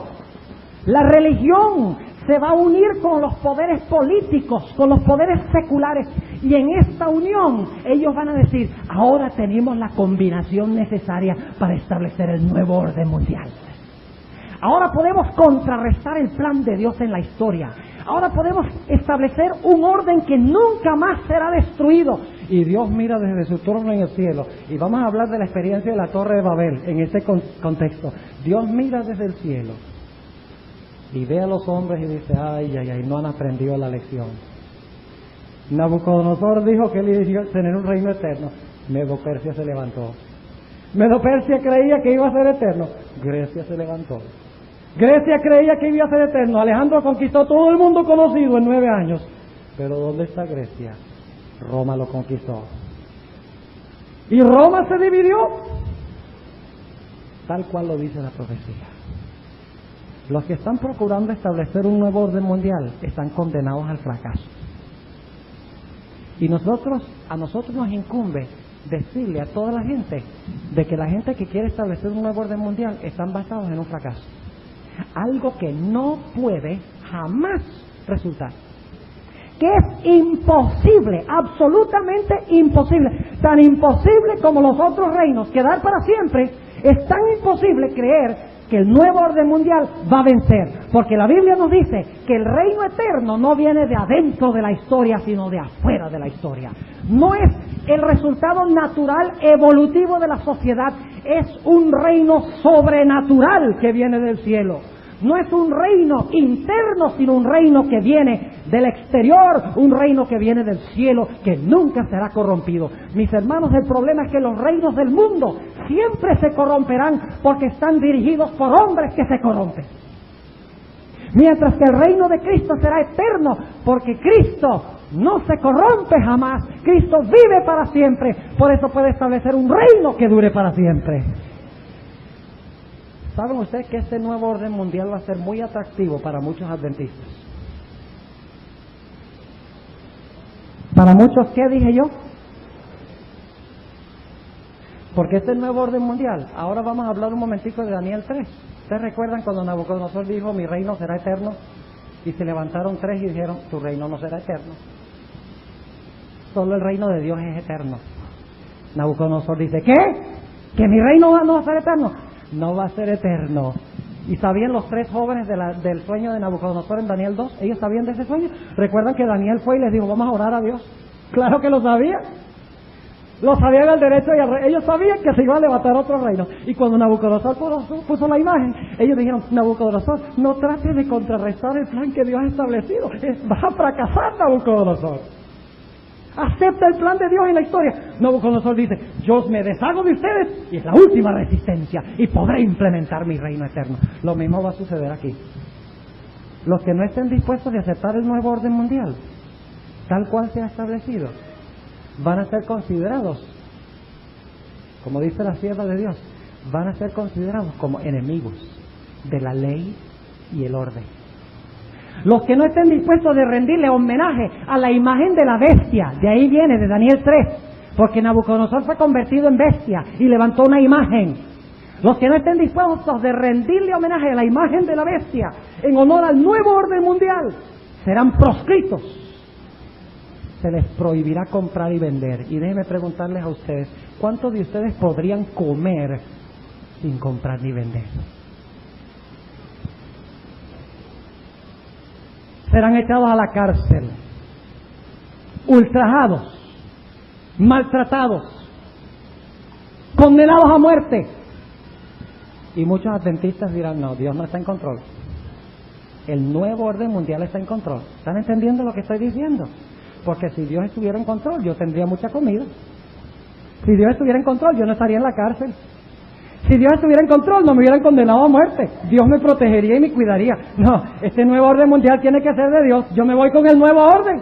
la religión se va a unir con los poderes políticos, con los poderes seculares, y en esta unión ellos van a decir, ahora tenemos la combinación necesaria para establecer el nuevo orden mundial. Ahora podemos contrarrestar el plan de Dios en la historia. Ahora podemos establecer un orden que nunca más será destruido. Y Dios mira desde su trono en el cielo. Y vamos a hablar de la experiencia de la Torre de Babel en ese contexto. Dios mira desde el cielo y ve a los hombres y dice, ay, no han aprendido la lección. Nabucodonosor dijo que él iba a tener un reino eterno. Medo-Persia se levantó. Medo-Persia creía que iba a ser eterno. Grecia se levantó. Grecia creía que iba a ser eterno. Alejandro conquistó todo el mundo conocido en 9 años. Pero ¿dónde está Grecia? Roma lo conquistó. Y Roma se dividió. Tal cual lo dice la profecía. Los que están procurando establecer un nuevo orden mundial están condenados al fracaso. Y a nosotros nos incumbe decirle a toda la gente de que la gente que quiere establecer un nuevo orden mundial están basados en un fracaso. Algo que no puede jamás resultar. Que es imposible, absolutamente imposible. Tan imposible como los otros reinos quedar para siempre, es tan imposible creer que el nuevo orden mundial va a vencer, porque la Biblia nos dice que el reino eterno no viene de adentro de la historia, sino de afuera de la historia. No es el resultado natural evolutivo de la sociedad, es un reino sobrenatural que viene del cielo. No es un reino interno, sino un reino que viene del exterior, un reino que viene del cielo, que nunca será corrompido. Mis hermanos, el problema es que los reinos del mundo siempre se corromperán porque están dirigidos por hombres que se corrompen. Mientras que el reino de Cristo será eterno, porque Cristo no se corrompe jamás. Cristo vive para siempre, por eso puede establecer un reino que dure para siempre. ¿Saben ustedes que este nuevo orden mundial va a ser muy atractivo para muchos adventistas? ¿Para muchos qué dije yo? Porque este nuevo orden mundial, ahora vamos a hablar un momentico de Daniel 3. ¿Ustedes recuerdan cuando Nabucodonosor dijo, mi reino será eterno? Y se levantaron 3 y dijeron, tu reino no será eterno. Solo el reino de Dios es eterno. Nabucodonosor dice, ¿qué? ¿Que mi reino no va a ser eterno? No va a ser eterno. ¿Y sabían los 3 jóvenes del sueño de Nabucodonosor en Daniel 2? ¿Ellos sabían de ese sueño? ¿Recuerdan que Daniel fue y les dijo, vamos a orar a Dios? Claro que lo sabían. Lo sabían al derecho y al rey. Ellos sabían que se iba a levantar otro reino. Y cuando Nabucodonosor puso la imagen, ellos dijeron, Nabucodonosor, no trates de contrarrestar el plan que Dios ha establecido. Vas a fracasar, Nabucodonosor. Acepta el plan de Dios en la historia. Nabucodonosor dice, yo me deshago de ustedes y es la última resistencia y podré implementar mi reino eterno. Lo mismo va a suceder aquí. Los que no estén dispuestos a aceptar el nuevo orden mundial, tal cual se ha establecido, van a ser considerados, como dice la sierva de Dios, van a ser considerados como enemigos de la ley y el orden. Los que no estén dispuestos de rendirle homenaje a la imagen de la bestia, de ahí viene, de Daniel 3, porque Nabucodonosor fue convertido en bestia y levantó una imagen. Los que no estén dispuestos de rendirle homenaje a la imagen de la bestia en honor al nuevo orden mundial, serán proscritos. Se les prohibirá comprar y vender. Y déjenme preguntarles a ustedes, ¿cuántos de ustedes podrían comer sin comprar ni vender? Serán echados a la cárcel, ultrajados, maltratados, condenados a muerte. Y muchos adventistas dirán, no, Dios no está en control. El nuevo orden mundial está en control. ¿Están entendiendo lo que estoy diciendo? Porque si Dios estuviera en control, yo tendría mucha comida. Si Dios estuviera en control, yo no estaría en la cárcel. Si Dios estuviera en control, no me hubieran condenado a muerte. Dios me protegería y me cuidaría. No, este nuevo orden mundial tiene que ser de Dios. Yo me voy con el nuevo orden.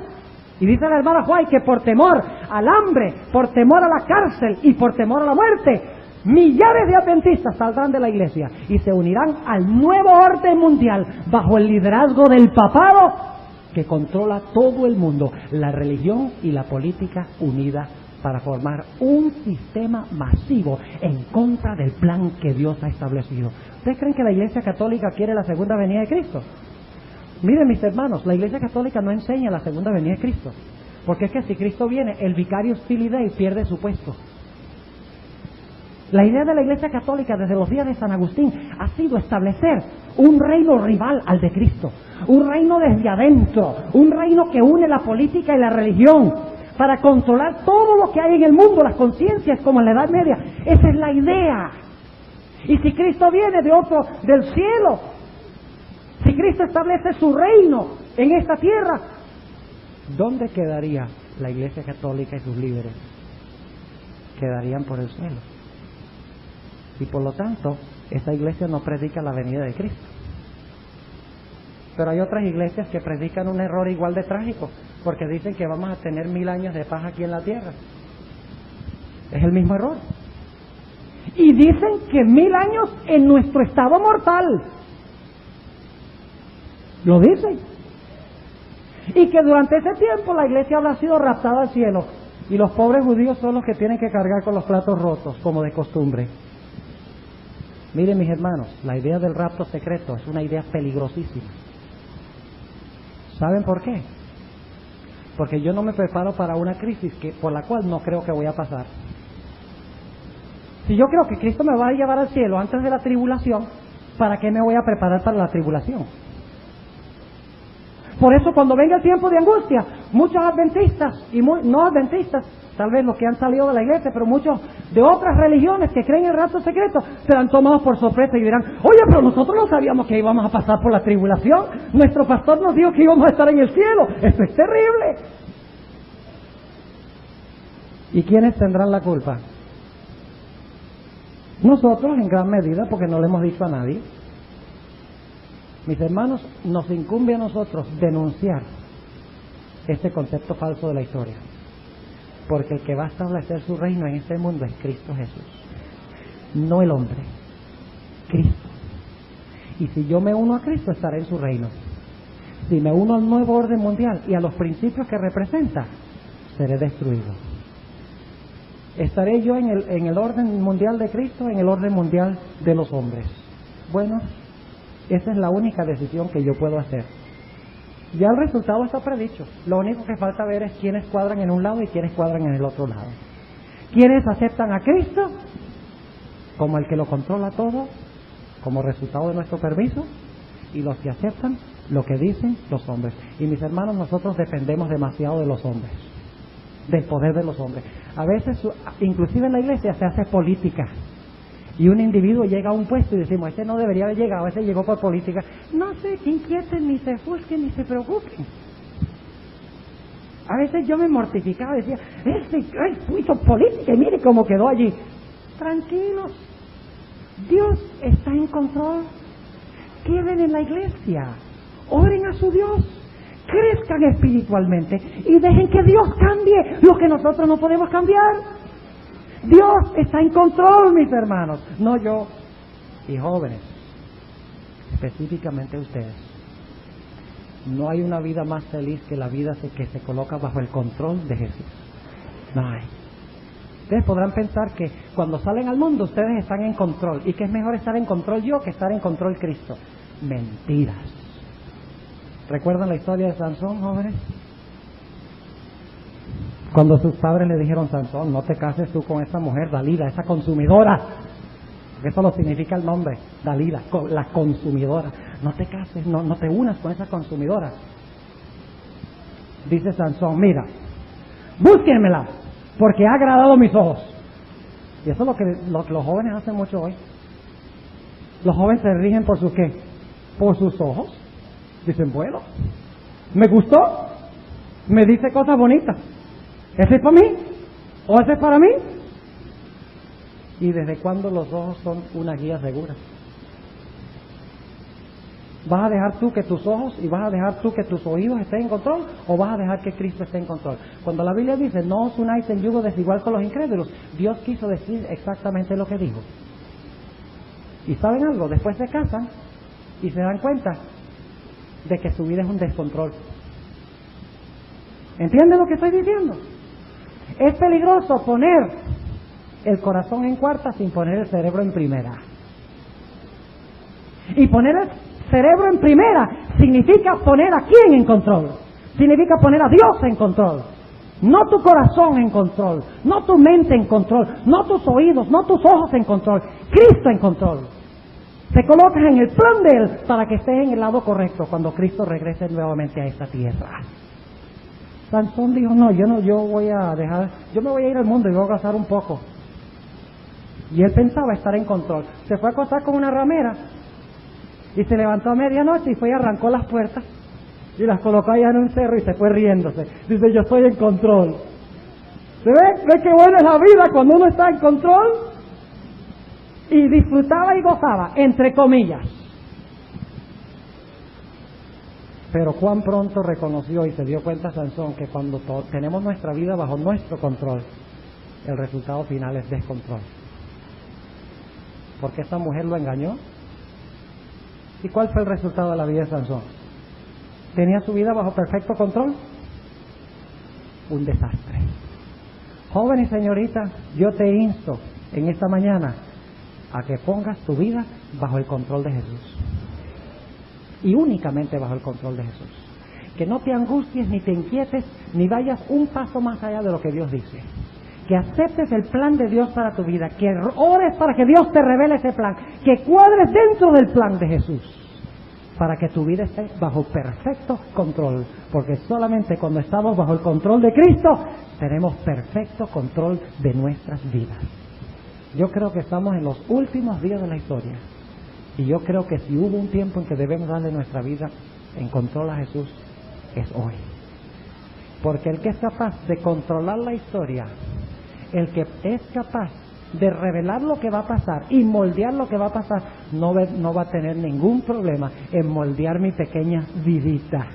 Y dice la hermana White que por temor al hambre, por temor a la cárcel y por temor a la muerte, millares de adventistas saldrán de la iglesia y se unirán al nuevo orden mundial bajo el liderazgo del papado que controla todo el mundo, la religión y la política unida para formar un sistema masivo en contra del plan que Dios ha establecido. ¿Ustedes creen que la Iglesia Católica quiere la segunda venida de Cristo? Miren, mis hermanos, la Iglesia Católica no enseña la segunda venida de Cristo, porque es que si Cristo viene, el Vicarius Filii Dei pierde su puesto. La idea de la Iglesia Católica desde los días de San Agustín ha sido establecer un reino rival al de Cristo, un reino desde adentro, un reino que une la política y la religión para controlar todo lo que hay en el mundo, las conciencias como en la Edad Media. Esa es la idea. Y si Cristo viene del cielo, si Cristo establece su reino en esta tierra, ¿dónde quedaría la Iglesia Católica y sus líderes? Quedarían por el suelo. Y por lo tanto, esta iglesia no predica la venida de Cristo. Pero hay otras iglesias que predican un error igual de trágico, porque dicen que vamos a tener 1000 años de paz aquí en la tierra. Es el mismo error. Y dicen que 1000 años en nuestro estado mortal. Lo dicen. Y que durante ese tiempo la iglesia habrá sido raptada al cielo. Y los pobres judíos son los que tienen que cargar con los platos rotos, como de costumbre. Miren, mis hermanos, la idea del rapto secreto es una idea peligrosísima. ¿Saben por qué? Porque yo no me preparo para una crisis por la cual no creo que voy a pasar. Si yo creo que Cristo me va a llevar al cielo antes de la tribulación, ¿para qué me voy a preparar para la tribulación? Por eso cuando venga el tiempo de angustia, muchos adventistas y no adventistas, tal vez los que han salido de la iglesia, pero muchos de otras religiones que creen en el rapto secreto, serán tomados por sorpresa y dirán: oye, pero nosotros no sabíamos que íbamos a pasar por la tribulación, nuestro pastor nos dijo que íbamos a estar en el cielo, esto es terrible. ¿Y quiénes tendrán la culpa? Nosotros en gran medida, porque no le hemos dicho a nadie. Mis hermanos, nos incumbe a nosotros denunciar este concepto falso de la historia, porque el que va a establecer su reino en este mundo es Cristo Jesús, no el hombre, Cristo. Y si yo me uno a Cristo, estaré en su reino. Si me uno al nuevo orden mundial y a los principios que representa, seré destruido. ¿Estaré yo en el orden mundial de Cristo, en el orden mundial de los hombres? Bueno, esa es la única decisión que yo puedo hacer. Ya el resultado está predicho. Lo único que falta ver es quiénes cuadran en un lado y quiénes cuadran en el otro lado. Quienes aceptan a Cristo como el que lo controla todo, como resultado de nuestro permiso, y los que aceptan lo que dicen los hombres. Y mis hermanos, nosotros dependemos demasiado de los hombres, del poder de los hombres. A veces, inclusive en la iglesia, se hace política. Y un individuo llega a un puesto y decimos: este no debería haber llegado, este llegó por política. No se inquieten, ni se busquen, ni se preocupen. A veces yo me mortificaba y decía: hizo política y mire cómo quedó allí. Tranquilos, Dios está en control. Queden en la iglesia, oren a su Dios, crezcan espiritualmente y dejen que Dios cambie lo que nosotros no podemos cambiar. Dios está en control, mis hermanos, no yo. Y jóvenes, específicamente ustedes, no hay una vida más feliz que la vida que se coloca bajo el control de Jesús. No hay. Ustedes podrán pensar que cuando salen al mundo ustedes están en control y que es mejor estar en control yo que estar en control Cristo. Mentiras. ¿Recuerdan la historia de Sansón, jóvenes? Cuando sus padres le dijeron: Sansón, no te cases tú con esa mujer, Dalila, esa consumidora. Porque eso lo significa el nombre, Dalila, la consumidora. No te cases, no te unas con esa consumidora. Dice Sansón: mira, búsquenmela, porque ha agradado mis ojos. Y eso es lo que los jóvenes hacen mucho hoy. Los jóvenes se rigen por sus ¿qué? Por sus ojos. Dicen, bueno, me gustó, me dice cosas bonitas. ¿Ese es para mí? ¿O ese es para mí? ¿Y desde cuándo los ojos son una guía segura? ¿Vas a dejar tú que tus ojos y vas a dejar tú que tus oídos estén en control o vas a dejar que Cristo esté en control? Cuando la Biblia dice, no os unáis en yugo desigual con los incrédulos, Dios quiso decir exactamente lo que dijo. ¿Y saben algo? Después se casan y se dan cuenta de que su vida es un descontrol. ¿Entienden lo que estoy diciendo? Es peligroso poner el corazón en cuarta sin poner el cerebro en primera. Y poner el cerebro en primera significa poner a quién en control. Significa poner a Dios en control. No tu corazón en control, no tu mente en control, no tus oídos, no tus ojos en control. Cristo en control. Te colocas en el plan de Él para que estés en el lado correcto cuando Cristo regrese nuevamente a esta tierra. Sansón dijo, yo me voy a ir al mundo y voy a gozar un poco. Y él pensaba estar en control. Se fue a acostar con una ramera y se levantó a medianoche y fue y arrancó las puertas y las colocó allá en un cerro y se fue riéndose. Dice, yo estoy en control. ¿Se ve? ¿Ve qué buena es la vida cuando uno está en control? Y disfrutaba y gozaba, entre comillas. Pero cuán pronto reconoció y se dio cuenta Sansón que cuando tenemos nuestra vida bajo nuestro control, el resultado final es descontrol. Porque esta mujer lo engañó. ¿Y cuál fue el resultado de la vida de Sansón? ¿Tenía su vida bajo perfecto control? Un desastre. Joven y señorita, yo te insto en esta mañana a que pongas tu vida bajo el control de Jesús. Y únicamente bajo el control de Jesús. Que no te angusties, ni te inquietes, ni vayas un paso más allá de lo que Dios dice. Que aceptes el plan de Dios para tu vida, que ores para que Dios te revele ese plan, que cuadres dentro del plan de Jesús, para que tu vida esté bajo perfecto control, porque solamente cuando estamos bajo el control de Cristo, tenemos perfecto control de nuestras vidas. Yo creo que estamos en los últimos días de la historia, y yo creo que si hubo un tiempo en que debemos darle nuestra vida en control a Jesús, es hoy. Porque el que es capaz de controlar la historia, el que es capaz de revelar lo que va a pasar y moldear lo que va a pasar, no va a tener ningún problema en moldear mi pequeña vidita,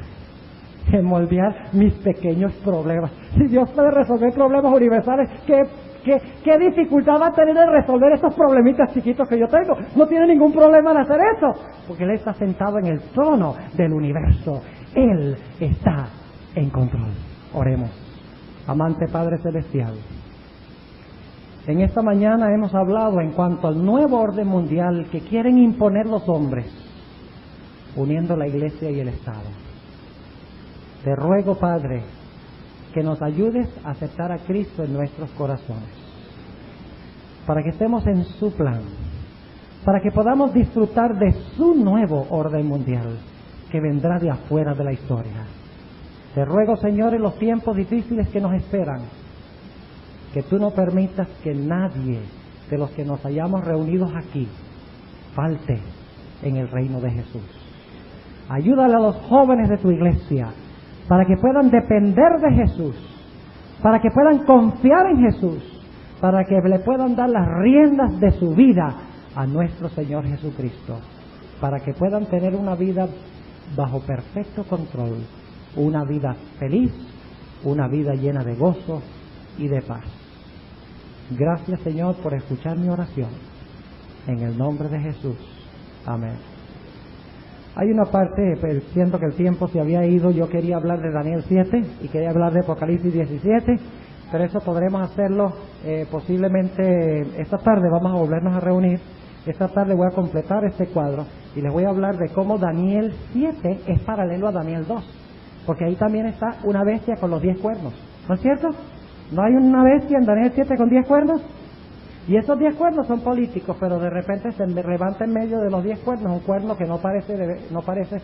en moldear mis pequeños problemas. Si Dios puede resolver problemas universales, ¿qué dificultad va a tener en resolver estos problemitas chiquitos que yo tengo? No tiene ningún problema en hacer eso, porque Él está sentado en el trono del universo. Él está en control. Oremos. Amante Padre Celestial, en esta mañana hemos hablado en cuanto al nuevo orden mundial que quieren imponer los hombres, uniendo la iglesia y el Estado. Te ruego, Padre, que nos ayudes a aceptar a Cristo en nuestros corazones, para que estemos en su plan, para que podamos disfrutar de su nuevo orden mundial que vendrá de afuera de la historia. Te ruego, Señor, en los tiempos difíciles que nos esperan, que tú no permitas que nadie de los que nos hayamos reunidos aquí falte en el reino de Jesús. Ayúdale a los jóvenes de tu iglesia para que puedan depender de Jesús, para que puedan confiar en Jesús, para que le puedan dar las riendas de su vida a nuestro Señor Jesucristo, para que puedan tener una vida bajo perfecto control, una vida feliz, una vida llena de gozo y de paz. Gracias, Señor, por escuchar mi oración. En el nombre de Jesús. Amén. Hay una parte, siento que el tiempo se había ido, yo quería hablar de Daniel 7 y quería hablar de Apocalipsis 17, pero eso podremos hacerlo posiblemente esta tarde. Vamos a volvernos a reunir. Esta tarde voy a completar este cuadro y les voy a hablar de cómo Daniel 7 es paralelo a Daniel 2, porque ahí también está una bestia con los 10 cuernos, ¿no es cierto? ¿No hay una bestia en Daniel 7 con 10 cuernos? Y esos 10 cuernos son políticos, pero de repente se levanta en medio de los 10 cuernos un cuerno que no parece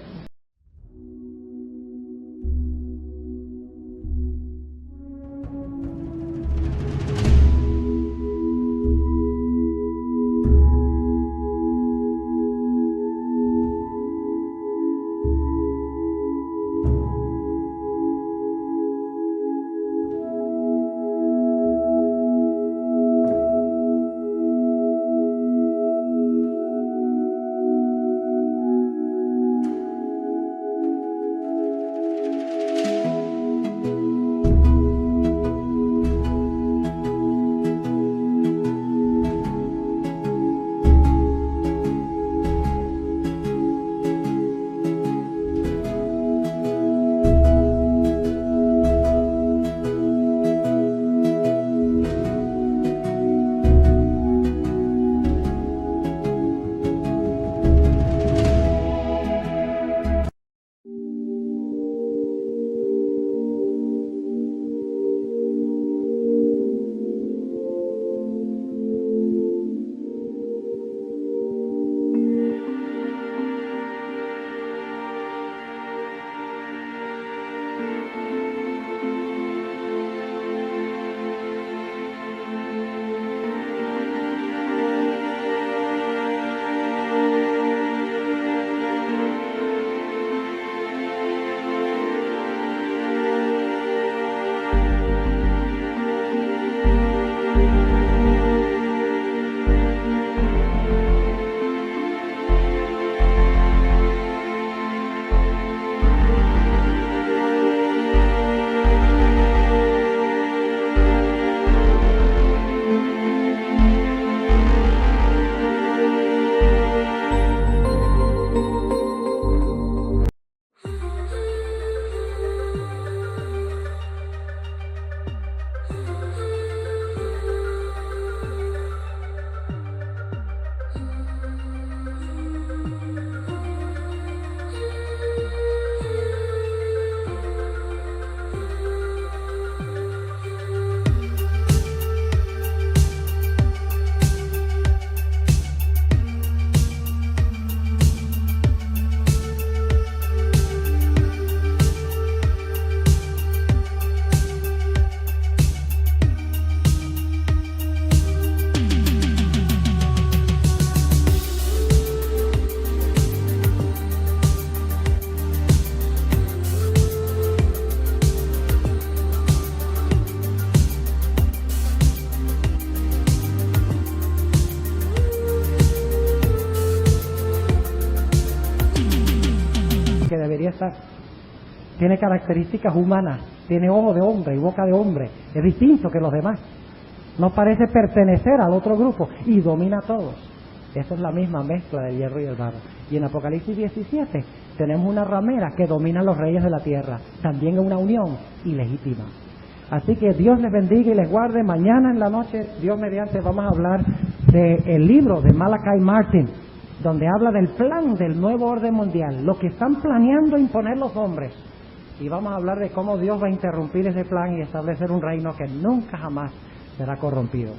debería estar. Tiene características humanas, tiene ojo de hombre y boca de hombre, es distinto que los demás. No parece pertenecer al otro grupo y domina a todos. Esa es la misma mezcla del hierro y el barro. Y en Apocalipsis 17 tenemos una ramera que domina a los reyes de la tierra, también en una unión ilegítima. Así que Dios les bendiga y les guarde. Mañana en la noche, Dios mediante, vamos a hablar del libro de Malachi Martin, donde habla del plan del nuevo orden mundial, lo que están planeando imponer los hombres. Y vamos a hablar de cómo Dios va a interrumpir ese plan y establecer un reino que nunca jamás será corrompido.